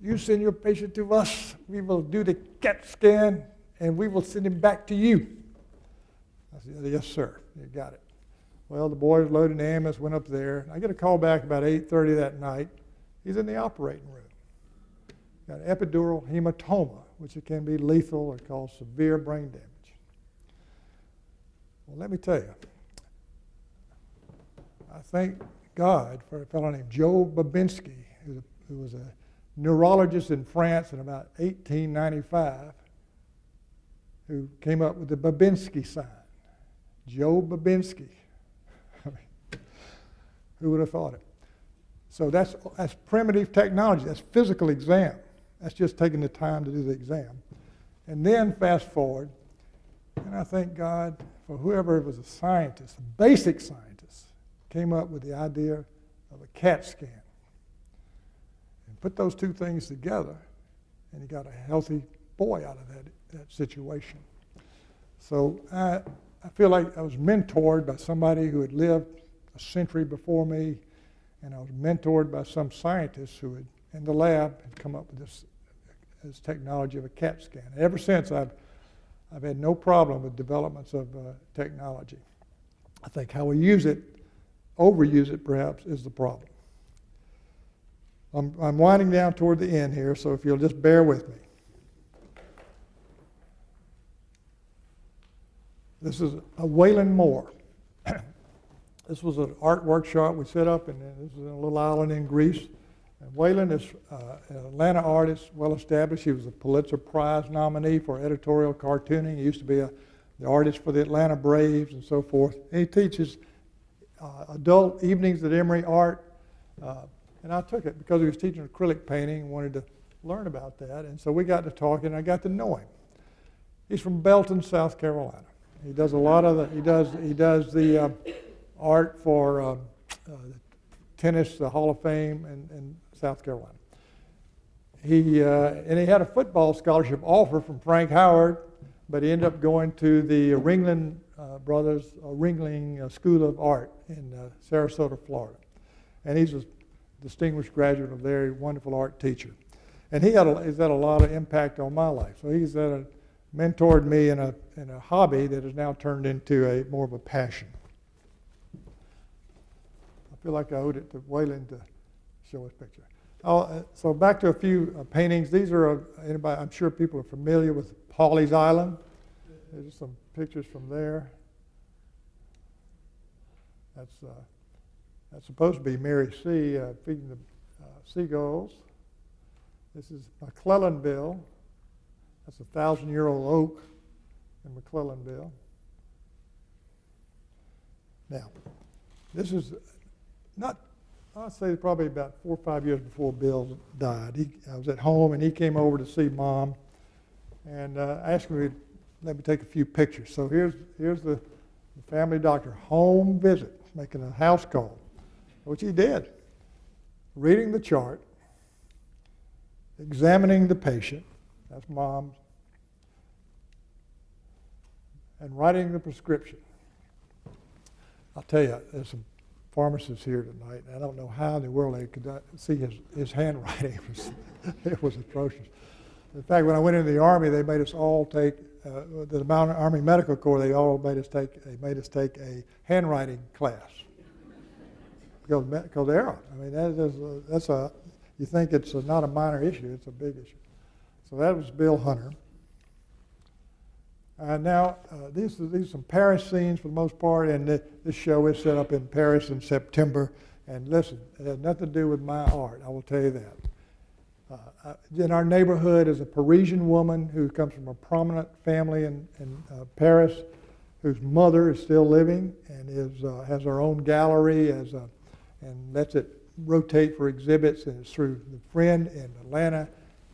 you send your patient to us, we will do the CAT scan, and we will send him back to you. I said, yes, sir, you got it. Well, the boys loaded the ambulance, went up there. I get a call back about 8:30 that night. He's in the operating room. Got epidural hematoma, which it can be lethal or cause severe brain damage. Well, let me tell you, I thank God for a fellow named Joe Babinski, who was a neurologist in France in about 1895, who came up with the Babinski sign. Joe Babinski. Who would have thought it? So that's primitive technology. That's physical exam. That's just taking the time to do the exam. And then fast forward, and I thank God for whoever was a scientist, a basic scientist, came up with the idea of a CAT scan. And put those two things together, and he got a healthy boy out of that situation. So I feel like I was mentored by somebody who had lived a century before me, and I was mentored by some scientists who had, in the lab, had come up with this technology of a CAT scan. And ever since, I've had no problem with developments of technology. I think how we use it, overuse it perhaps, is the problem. I'm winding down toward the end here, so if you'll just bear with me. This is a Wayland Moore. This was an art workshop we set up, and this is in a little island in Greece. And Wayland is an Atlanta artist, well established. He was a Pulitzer Prize nominee for editorial cartooning. He used to be the artist for the Atlanta Braves and so forth. And he teaches adult evenings at Emory Art. And I took it because he was teaching acrylic painting and wanted to learn about that. And so we got to talking, and I got to know him. He's from Belton, South Carolina. He does a lot of he does the art for tennis, the Hall of Fame in South Carolina. He had a football scholarship offer from Frank Howard, but he ended up going to the Ringling School of Art in Sarasota, Florida. And he's a distinguished graduate of there, a wonderful art teacher. And he's had a lot of impact on my life. So he's mentored me in a hobby that has now turned into more of a passion. I feel like I owed it to Wayland to show his picture. So back to a few paintings. These are anybody. I'm sure people are familiar with Pawleys Island. There's some pictures from there. That's supposed to be Mary C. Feeding the seagulls. This is McClellanville. That's a 1,000-year-old oak in McClellanville. Now, this is I'd say probably about 4 or 5 years before Bill died. I was at home, and he came over to see Mom, and asked me to let me take a few pictures. So here's the family doctor home visit, making a house call, which he did, reading the chart, examining the patient, that's Mom's, and writing the prescription. I'll tell you, there's some pharmacists here tonight, and I don't know how in the world they could not see his handwriting. It was atrocious. In fact, when I went into the Army, they made us all take, the Army Medical Corps, they made us take a handwriting class. Because error. I mean, you think it's not a minor issue, it's a big issue. So that was Bill Hunter. Now, these are some Paris scenes for the most part, and this show is set up in Paris in September. And listen, it has nothing to do with my art, I will tell you that. In our neighborhood is a Parisian woman who comes from a prominent family in Paris, whose mother is still living and has her own gallery and lets it rotate for exhibits. And it's through the friend in Atlanta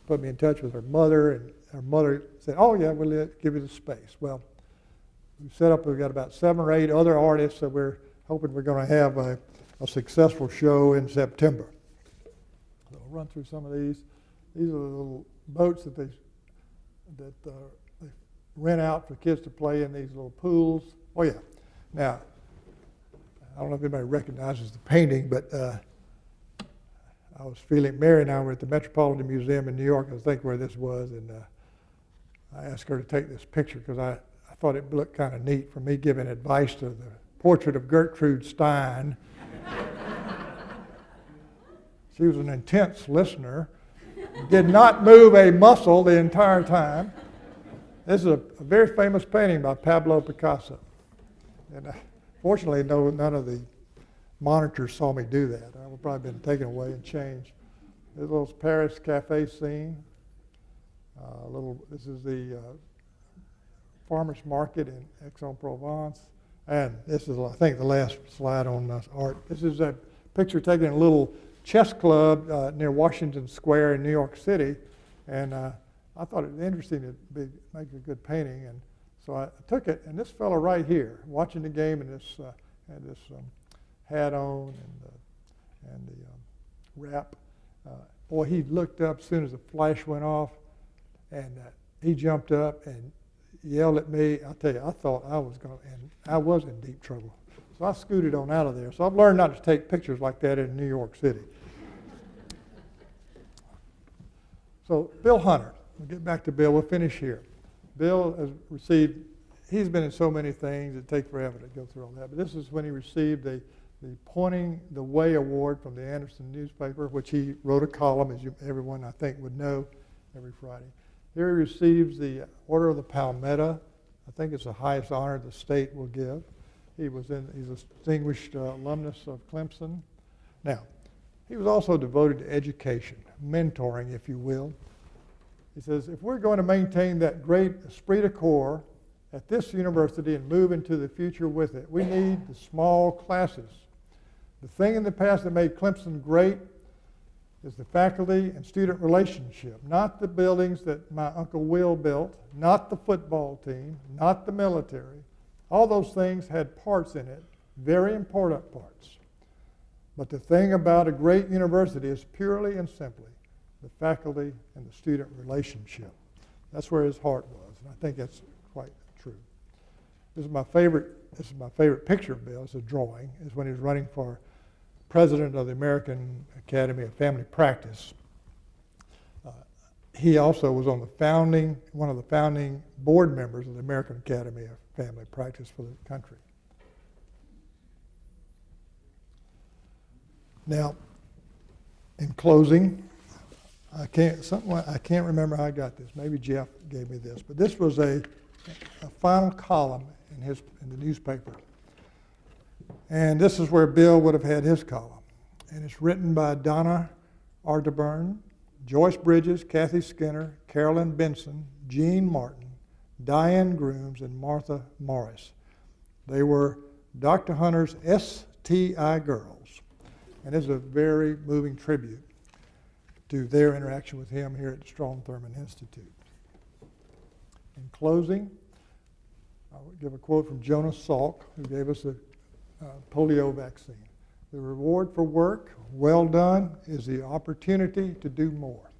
put me in touch with her mother, and her mother said, "Oh yeah, we'll give you the space." Well, we've got about 7 or 8 other artists that we're hoping we're going to have a successful show in September. So I'll run through some of these. These are the little boats that they rent out for kids to play in these little pools. Oh yeah. Now, I don't know if anybody recognizes the painting, but I was feeling, Mary and I were at the Metropolitan Museum in New York, I think where this was, and I asked her to take this picture because I thought it looked kind of neat for me giving advice to the portrait of Gertrude Stein. She was an intense listener, did not move a muscle the entire time. This is a very famous painting by Pablo Picasso. And fortunately, none of the monitors saw me do that. I would probably been taken away and changed. There's a little Paris cafe scene. This is the farmers market in Aix-en-Provence. And this is, I think, the last slide on art. This is a picture taken in a little chess club near Washington Square in New York City. And I thought it was interesting to make a good painting. And so I took it, and this fellow right here, watching the game, and had this hat on and the wrap. Boy, he looked up as soon as the flash went off, and he jumped up and yelled at me. I'll tell you, I thought I was in deep trouble. So I scooted on out of there. So I've learned not to take pictures like that in New York City. So Bill Hunter, we'll get back to Bill. We'll finish here. Bill has received, he's been in so many things, it'd take forever to go through all that, but this is when he received the Pointing the Way Award from the Anderson newspaper, which he wrote a column, as everyone I think would know, every Friday. Here he receives the Order of the Palmetto. I think it's the highest honor the state will give. He's a distinguished alumnus of Clemson. Now, he was also devoted to education, mentoring, if you will. He says, if we're going to maintain that great esprit de corps at this university and move into the future with it, we need the small classes. The thing in the past that made Clemson great is the faculty and student relationship, not the buildings that my Uncle Will built, not the football team, not the military. All those things had parts in it, very important parts. But the thing about a great university is purely and simply the faculty and the student relationship. That's where his heart was, and I think that's quite true. This is my favorite picture of Bill. It's a drawing. It's when he was running for president of the American Academy of Family Practice. He also was on one of the founding board members of the American Academy of Family Practice for the country. Now, in closing, I can't remember how I got this. Maybe Jeff gave me this, but this was a final column in the newspaper. And this is where Bill would have had his column. And it's written by Donna Arterburn, Joyce Bridges, Kathy Skinner, Carolyn Benson, Jean Martin, Diane Grooms, and Martha Morris. They were Dr. Hunter's STI girls. And it's a very moving tribute to their interaction with him here at the Strom Thurmond Institute. In closing, I will give a quote from Jonas Salk, who gave us a polio vaccine. The reward for work well done is the opportunity to do more.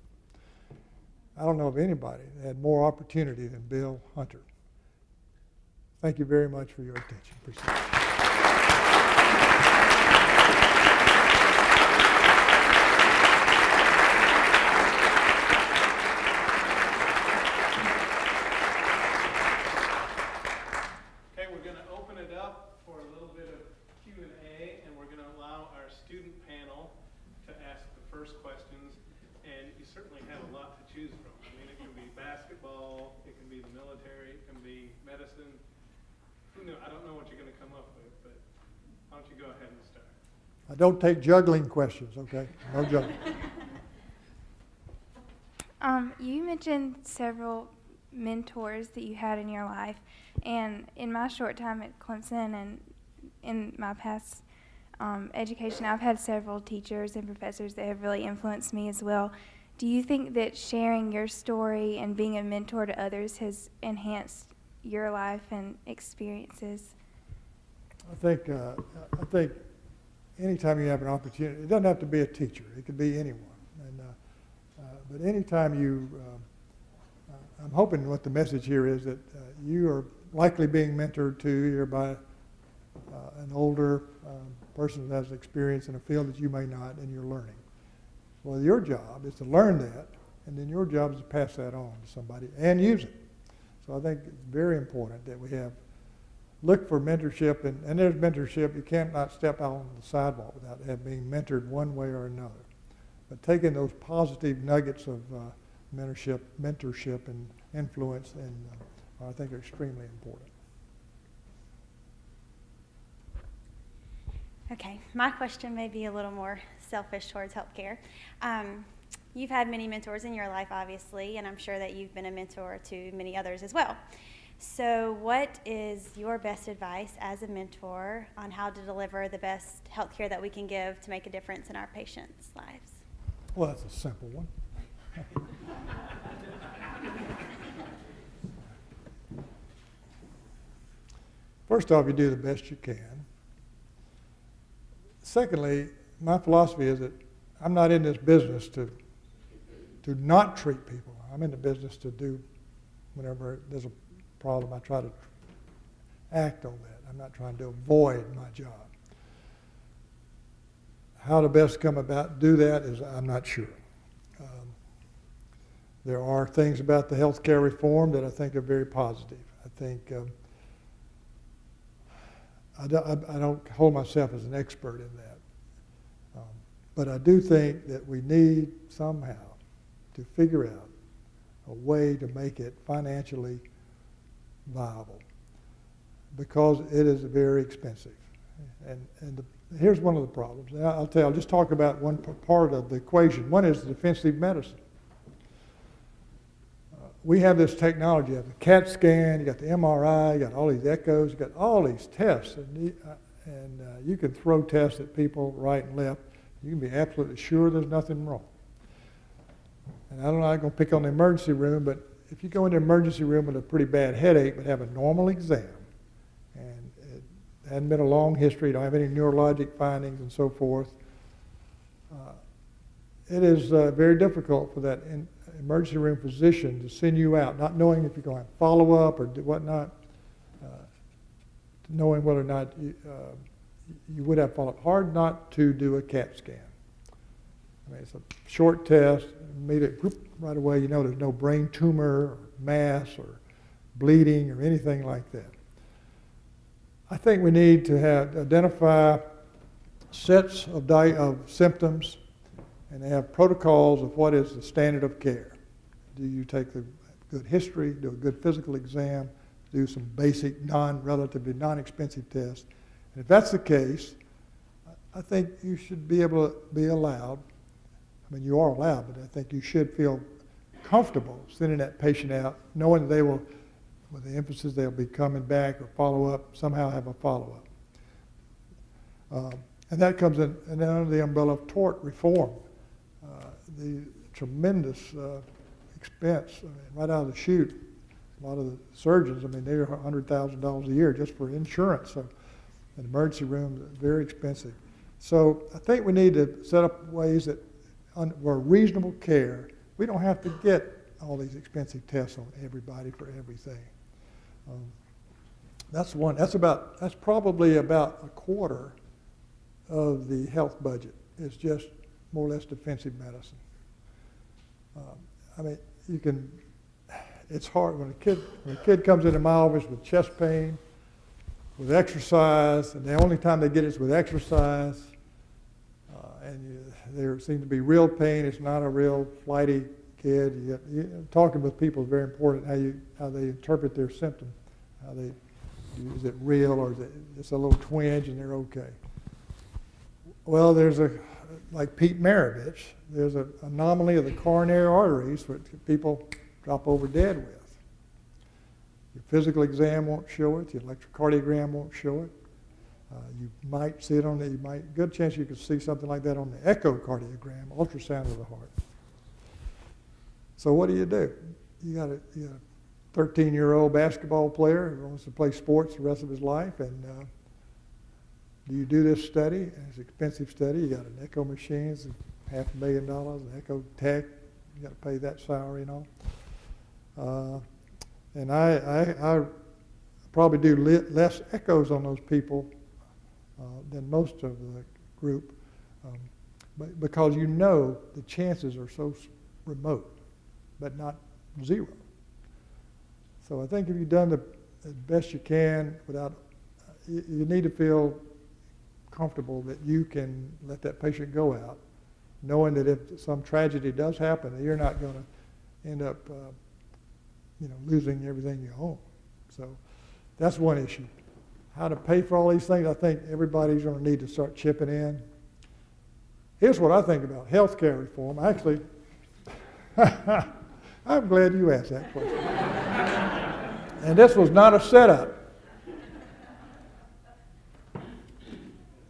I don't know of anybody that had more opportunity than Bill Hunter. Thank you very much for your attention. Appreciate it. Okay, we're going to open it up for a little bit of Q&A, and we're going to allow our student panel to ask the first questions. And you certainly have a lot to choose from. I mean, it can be basketball, it can be the military, it can be medicine. Who knows? I don't know what you're going to come up with, but why don't you go ahead and start? I don't take juggling questions, okay? No juggling. You mentioned several mentors that you had in your life, and in my short time at Clemson and in my past education, I've had several teachers and professors that have really influenced me as well. Do you think that sharing your story and being a mentor to others has enhanced your life and experiences? I think anytime you have an opportunity, it doesn't have to be a teacher. It could be anyone. But anytime you, I'm hoping what the message here is that you are likely being mentored to either by an older person who has experience in a field that you may not, and you're learning. Well, your job is to learn that, and then your job is to pass that on to somebody and use it. So I think it's very important that we look for mentorship, and there's mentorship. You can't not step out on the sidewalk without being mentored one way or another. But taking those positive nuggets of mentorship and influence, and I think are extremely important. Okay, my question may be a little more selfish towards healthcare. You've had many mentors in your life, obviously, and I'm sure that you've been a mentor to many others as well. So what is your best advice as a mentor on how to deliver the best healthcare that we can give to make a difference in our patients' lives? Well, that's a simple one. First off, you do the best you can. Secondly, my philosophy is that I'm not in this business to not treat people. I'm in the business to do, whenever there's a problem, I try to act on that. I'm not trying to avoid my job. How to best come about do that is I'm not sure. There are things about the health care reform that I think are very positive. I think I don't hold myself as an expert in that. But I do think that we need somehow to figure out a way to make it financially viable, because it is very expensive. And here's one of the problems. And I'll just talk about one part of the equation. One is defensive medicine. We have this technology. You have the CAT scan, you got the MRI, you got all these echoes, you got all these tests, and you can throw tests at people right and left. You can be absolutely sure there's nothing wrong. And I'm not going to pick on the emergency room, but if you go into the emergency room with a pretty bad headache but have a normal exam, and it hadn't been a long history, don't have any neurologic findings and so forth, it is very difficult for that emergency room physician to send you out, not knowing if you're going to have follow-up or whatnot, knowing whether or not you would have follow-up. Hard not to do a CAT scan. I mean, it's a short test, immediately, right away you know there's no brain tumor or mass or bleeding or anything like that. I think we need to identify sets of symptoms and have protocols of what is the standard of care. Do you take a good history, do a good physical exam, do some basic relatively non-expensive tests? And if that's the case, I think you should be able to be allowed, I mean you are allowed, but I think you should feel comfortable sending that patient out, knowing they will, with the emphasis they'll be coming back or follow up, somehow have a follow-up. And that comes in and then under the umbrella of tort reform. The tremendous expense, I mean, right out of the chute. A lot of the surgeons, I mean, they're $100,000 a year just for insurance. So an emergency room is very expensive. So I think we need to set up ways that where reasonable care, we don't have to get all these expensive tests on everybody for everything. That's one. That's probably about a quarter of the health budget. It's just more or less defensive medicine. I mean, it's hard when a kid comes into my office with chest pain, with exercise, and the only time they get it is with exercise, there seems to be real pain. It's not a real flighty kid. Talking with people is very important. How they interpret their symptom. Is it real or is it just a little twinge and they're okay? Well, like Pete Maravich, there's an anomaly of the coronary arteries which people drop over dead with. Your physical exam won't show it. Your electrocardiogram won't show it. You might see it good chance you could see something like that on the echocardiogram, ultrasound of the heart. So what do? You got a 13-year-old basketball player who wants to play sports the rest of his life, and do you do this study? It's an expensive study. You got an echo machine, it's $500,000, an echo tech, you got to pay that salary and all. And I probably do less echoes on those people than most of the group, but because the chances are so remote, but not zero. So I think if you've done the best you can you need to feel comfortable that you can let that patient go out, knowing that if some tragedy does happen, that you're not going to end up losing everything you own. So that's one issue. How to pay for all these things, I think everybody's going to need to start chipping in. Here's what I think about health care reform. Actually, I'm glad you asked that question. And this was not a setup.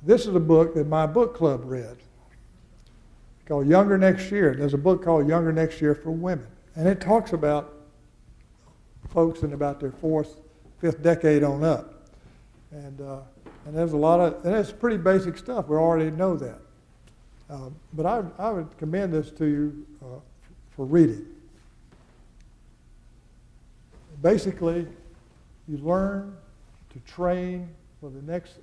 This is a book that my book club read called Younger Next Year. There's a book called Younger Next Year for Women. And it talks about folks in about their fourth, fifth decade on up. And there's and it's pretty basic stuff. We already know that. But I would commend this to you for reading. Basically, you learn to train for the next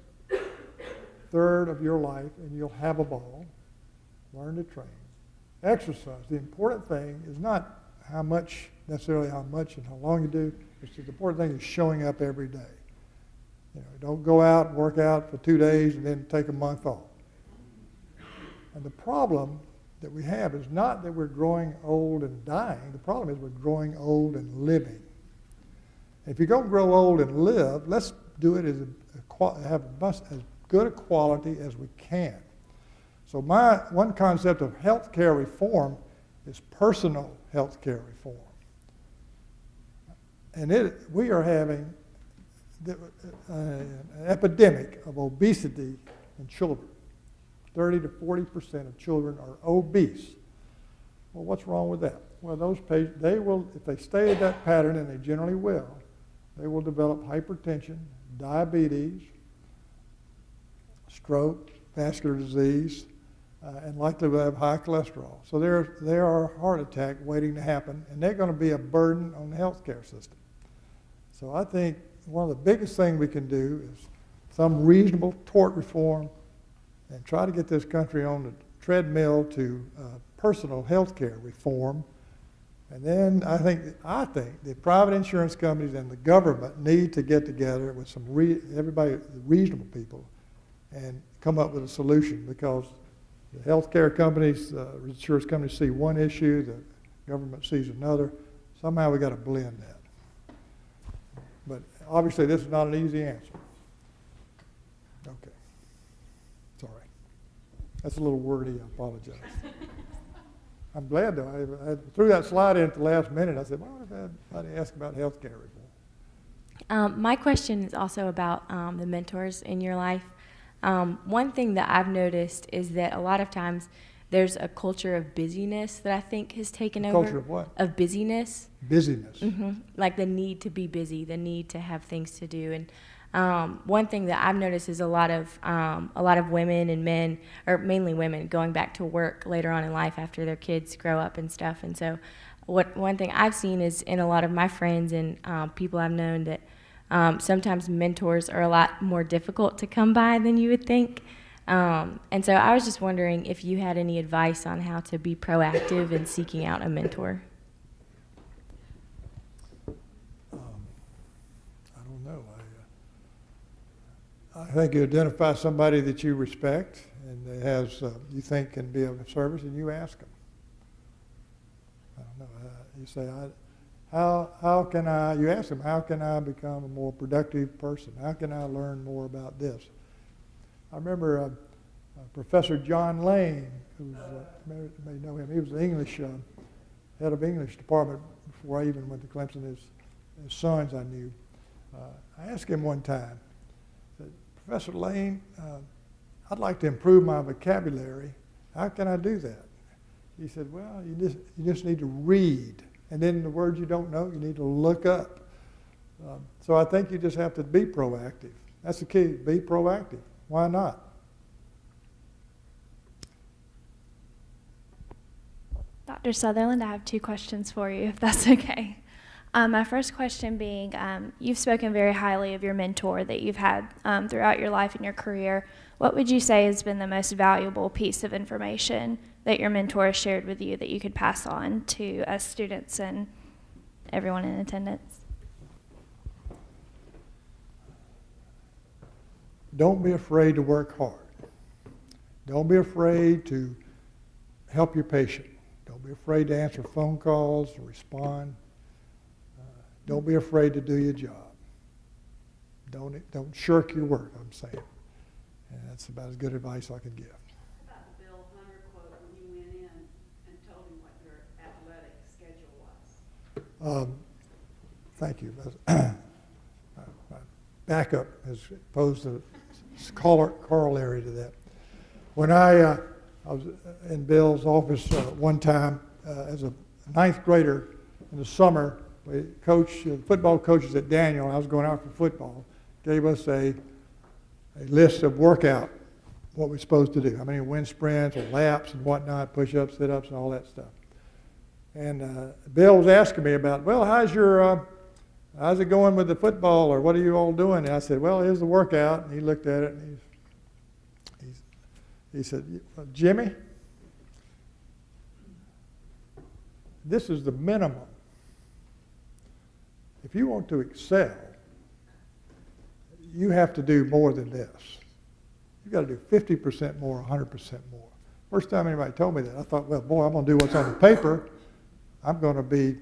third of your life, and you'll have a ball. Learn to train. Exercise. The important thing is not necessarily how much and how long you do. The important thing is showing up every day. Don't go out and work out for 2 days and then take a month off. And the problem that we have is not that we're growing old and dying. The problem is we're growing old and living. If you're going to grow old and live, let's do it have as good a quality as we can. So my one concept of health care reform is personal health care reform. And we are having an epidemic of obesity in children. 30 to 40% of children are obese. Well, what's wrong with that? Well, those patients, if they stay in that pattern, and they generally will, they will develop hypertension, diabetes, stroke, vascular disease, and likely will have high cholesterol. So there are a heart attack waiting to happen, and they're going to be a burden on the healthcare system. So I think one of the biggest things we can do is some reasonable tort reform and try to get this country on the treadmill to personal health care reform. And then I think the private insurance companies and the government need to get together with everybody, reasonable people, and come up with a solution, because the health care companies, insurance companies see one issue, the government sees another. Somehow we got to blend that. But obviously this is not an easy answer. Okay. Sorry. That's a little wordy, I apologize. I'm glad though. I threw that slide in at the last minute. I said, why would anybody ask about health care reform? My question is also about the mentors in your life. One thing that I've noticed is that a lot of times there's a culture of busyness that I think has taken over. Culture of what? Of busyness. Busyness. Mm-hmm. Like the need to be busy, the need to have things to do. And one thing that I've noticed is a lot of women and men, or mainly women, going back to work later on in life after their kids grow up and stuff. And so one thing I've seen is in a lot of my friends and people I've known that sometimes mentors are a lot more difficult to come by than you would think. And so I was just wondering if you had any advice on how to be proactive in seeking out a mentor. I don't know. I think you identify somebody that you respect and that has you think can be of service, and you ask them. I don't know. You say, how can I? You ask them, how can I become a more productive person? How can I learn more about this? I remember Professor John Lane, who you may know him. He was the English head of English department before I even went to Clemson. His sons I knew. I asked him one time, I said, Professor Lane, I'd like to improve my vocabulary. How can I do that? He said, well, you just need to read. And then the words you don't know, you need to look up. So I think you just have to be proactive. That's the key, be proactive. Why not? Dr. Sutherland, I have 2 questions for you, if that's okay. My first question being, you've spoken very highly of your mentor that you've had throughout your life and your career. What would you say has been the most valuable piece of information that your mentor has shared with you that you could pass on to us students and everyone in attendance? Don't be afraid to work hard. Don't be afraid to help your patient. Don't be afraid to answer phone calls or respond. Don't be afraid to do your job. Don't shirk your work, I'm saying. And that's about as good advice I could give. How about the Bill Hunter quote when you went in and told him what your athletic schedule was? Thank you. My backup has posed a corollary to that. When I was in Bill's office one time as a 9th grader in the summer, football coaches at Daniel, I was going out for football, gave us a list of workout, what we're supposed to do, how many wind sprints or laps and whatnot, push-ups, sit-ups, and all that stuff. And Bill was asking me about, well, how's it going with the football, or what are you all doing? And I said, well, here's the workout. And he looked at it and he said, Jimmy, this is the minimum. If you want to excel, you have to do more than this. You've got to do 50% more, 100% more. First time anybody told me that, I thought, well, boy, I'm going to do what's on the paper. I'm going to be,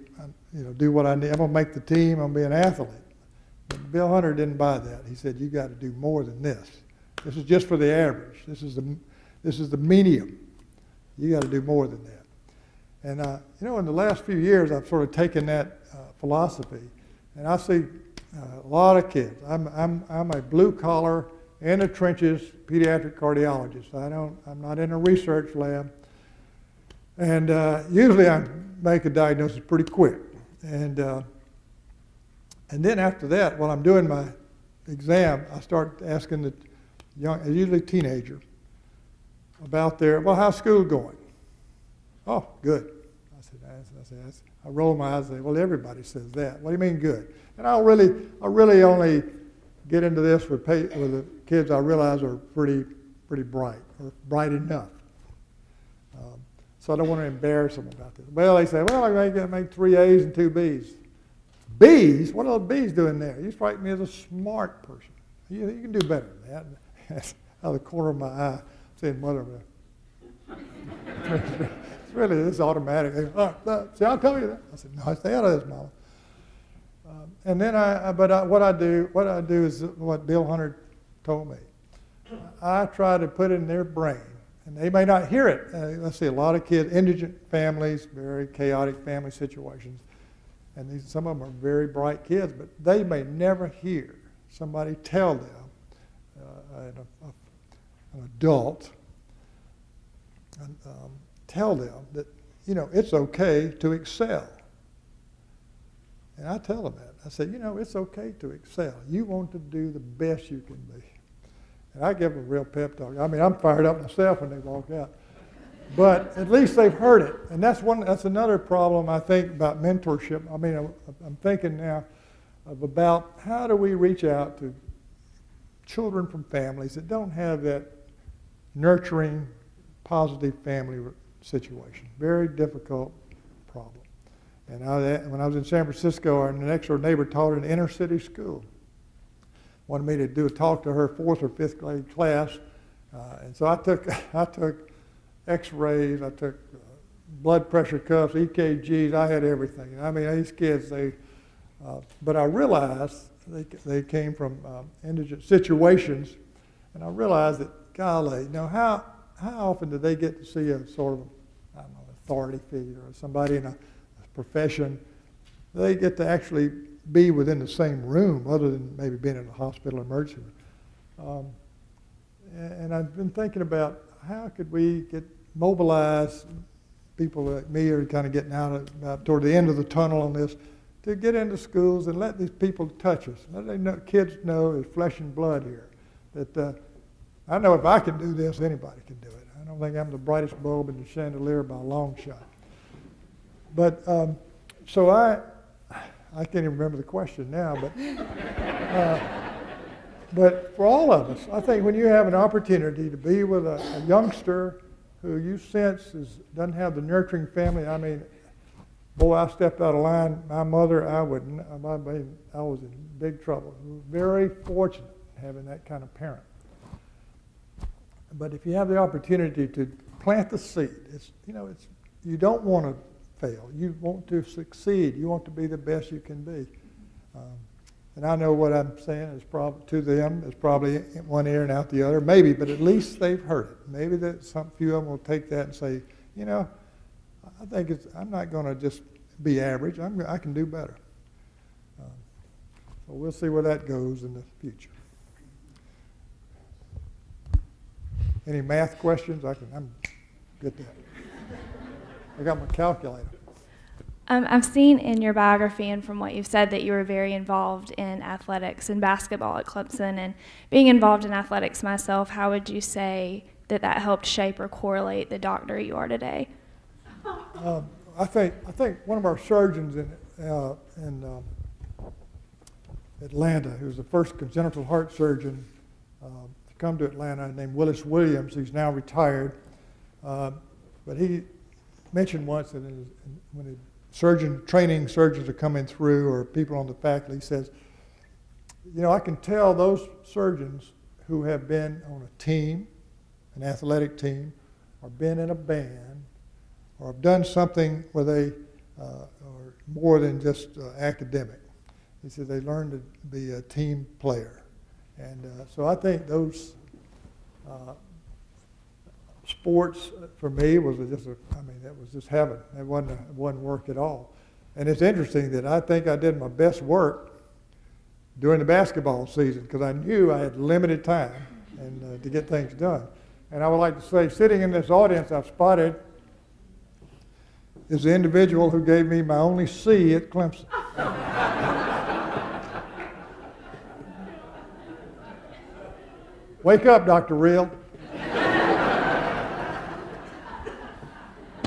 do what I need. I'm going to make the team. I'm going to be an athlete. But Bill Hunter didn't buy that. He said, you got to do more than this. This is just for the average. This is the medium. You got to do more than that. And in the last few years, I've sort of taken that philosophy, and I see a lot of kids. I'm a blue collar, in the trenches pediatric cardiologist. I'm not in a research lab, and usually I make a diagnosis pretty quick. And then after that, while I'm doing my exam, I start asking the usually teenager, about how's school going? Oh, good. I roll my eyes and say, well, everybody says that. What do you mean good? And I really only get into this with the kids I realize are pretty bright, or bright enough. So I don't want to embarrass them about this. Well, they say, well, I make 3 A's and 2 B's. B's? What are those B's doing there? You strike me as a smart person. You can do better than that. Out of the corner of my eye, saying, mother, it's really this automatic. See, I'll tell you that. I said, no, stay out of this, Mama. And then what I do is what Bill Hunter told me. I try to put it in their brain, and they may not hear it. Let's see, a lot of kids, indigent families, very chaotic family situations, and some of them are very bright kids, but they may never hear somebody tell them, an adult, tell them that, it's okay to excel. And I tell them that. I said, it's okay to excel. You want to do the best you can be. And I give them a real pep talk. I mean, I'm fired up myself when they walk out. But at least they've heard it. And that's another problem, I think, about mentorship. I mean, I'm thinking now about how do we reach out to children from families that don't have that nurturing, positive family situation. Very difficult problem. And when I was in San Francisco, our next door neighbor taught in an inner city school. Wanted me to do a talk to her 4th or 5th grade class. And so I took x-rays, I took blood pressure cuffs, EKGs, I had everything. I mean, these kids, but I realized they came from indigent situations, and I realized that, golly, how often do they get to see a sort of, I don't know, authority figure or somebody in a profession? They get to actually be within the same room, other than maybe being in a hospital emergency room. And I've been thinking about how could we mobilize people like me are kind of getting out about toward the end of the tunnel on this, to get into schools and let these people touch us. Let kids know there's flesh and blood here. That I know if I can do this, anybody can do it. I don't think I'm the brightest bulb in the chandelier by a long shot. But so I can't even remember the question now, but for all of us, I think when you have an opportunity to be with a youngster who you sense doesn't have the nurturing family, I mean, boy, I stepped out of line. My mother, I was in big trouble. Very fortunate having that kind of parent. But if you have the opportunity to plant the seed, you don't want to fail. You want to succeed. You want to be the best you can be. And I know what I'm saying is probably to them is probably in one ear and out the other, maybe, but at least they've heard it. Maybe that some few of them will take that and say, I think I'm not going to just be average. I can do better. So we'll see where that goes in the future. Any math questions? I'm good at that. I got my calculator. I've seen in your biography and from what you've said that you were very involved in athletics and basketball at Clemson. And being involved in athletics myself, how would you say that helped shape or correlate the doctor you are today? I think one of our surgeons in Atlanta, who was the first congenital heart surgeon to come to Atlanta, named Willis Williams. He's now retired, but he mentioned once that when training surgeons are coming through, or people on the faculty, he says, I can tell those surgeons who have been on a team, an athletic team, or been in a band, or have done something where they are more than just academic. He said they learn to be a team player. And so I think those sports for me was that was just heaven. It wasn't work at all. And it's interesting that I think I did my best work during the basketball season because I knew I had limited time and to get things done. And I would like to say, sitting in this audience, I've spotted is the individual who gave me my only C at Clemson. Wake up, Dr. Real.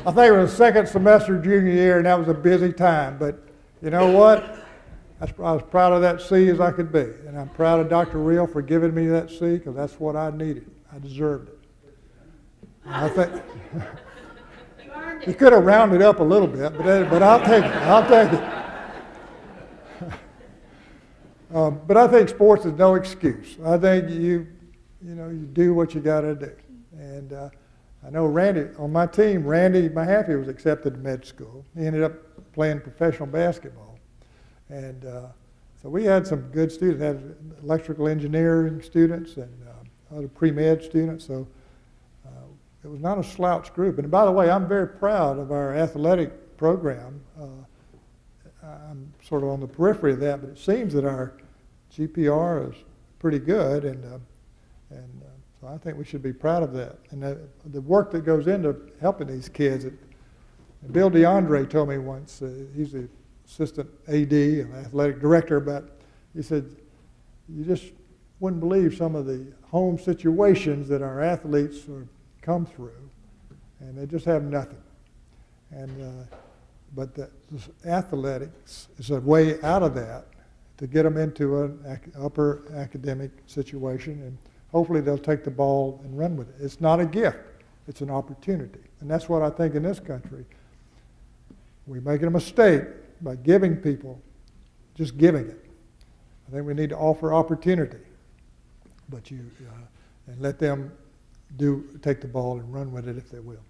I think it was the second semester junior year, and that was a busy time. But you know what? I was proud of that C as I could be. And I'm proud of Dr. Real for giving me that C because that's what I needed. I deserved it. And I think you could have rounded up a little bit, but I'll take it. I'll take it. But I think sports is no excuse. I think you do what you got to do. And I know Randy, on my team, Randy Mahaffey was accepted to med school. He ended up playing professional basketball. And so we had some good students, had electrical engineering students and other pre-med students. So it was not a slouch group. And by the way, I'm very proud of our athletic program. I'm sort of on the periphery of that, but it seems that our GPR is pretty good, and so I think we should be proud of that. And the work that goes into helping these kids. Bill DeAndre told me once, he's the assistant AD and athletic director, but he said, you just wouldn't believe some of the home situations that our athletes come through, and they just have nothing. And but the athletics is a way out of that to get them into an upper academic situation. And hopefully they'll take the ball and run with it. It's not a gift, it's an opportunity. And that's what I think in this country. We're making a mistake by giving people, just giving it. I think we need to offer opportunity, but and let them take the ball and run with it if they will.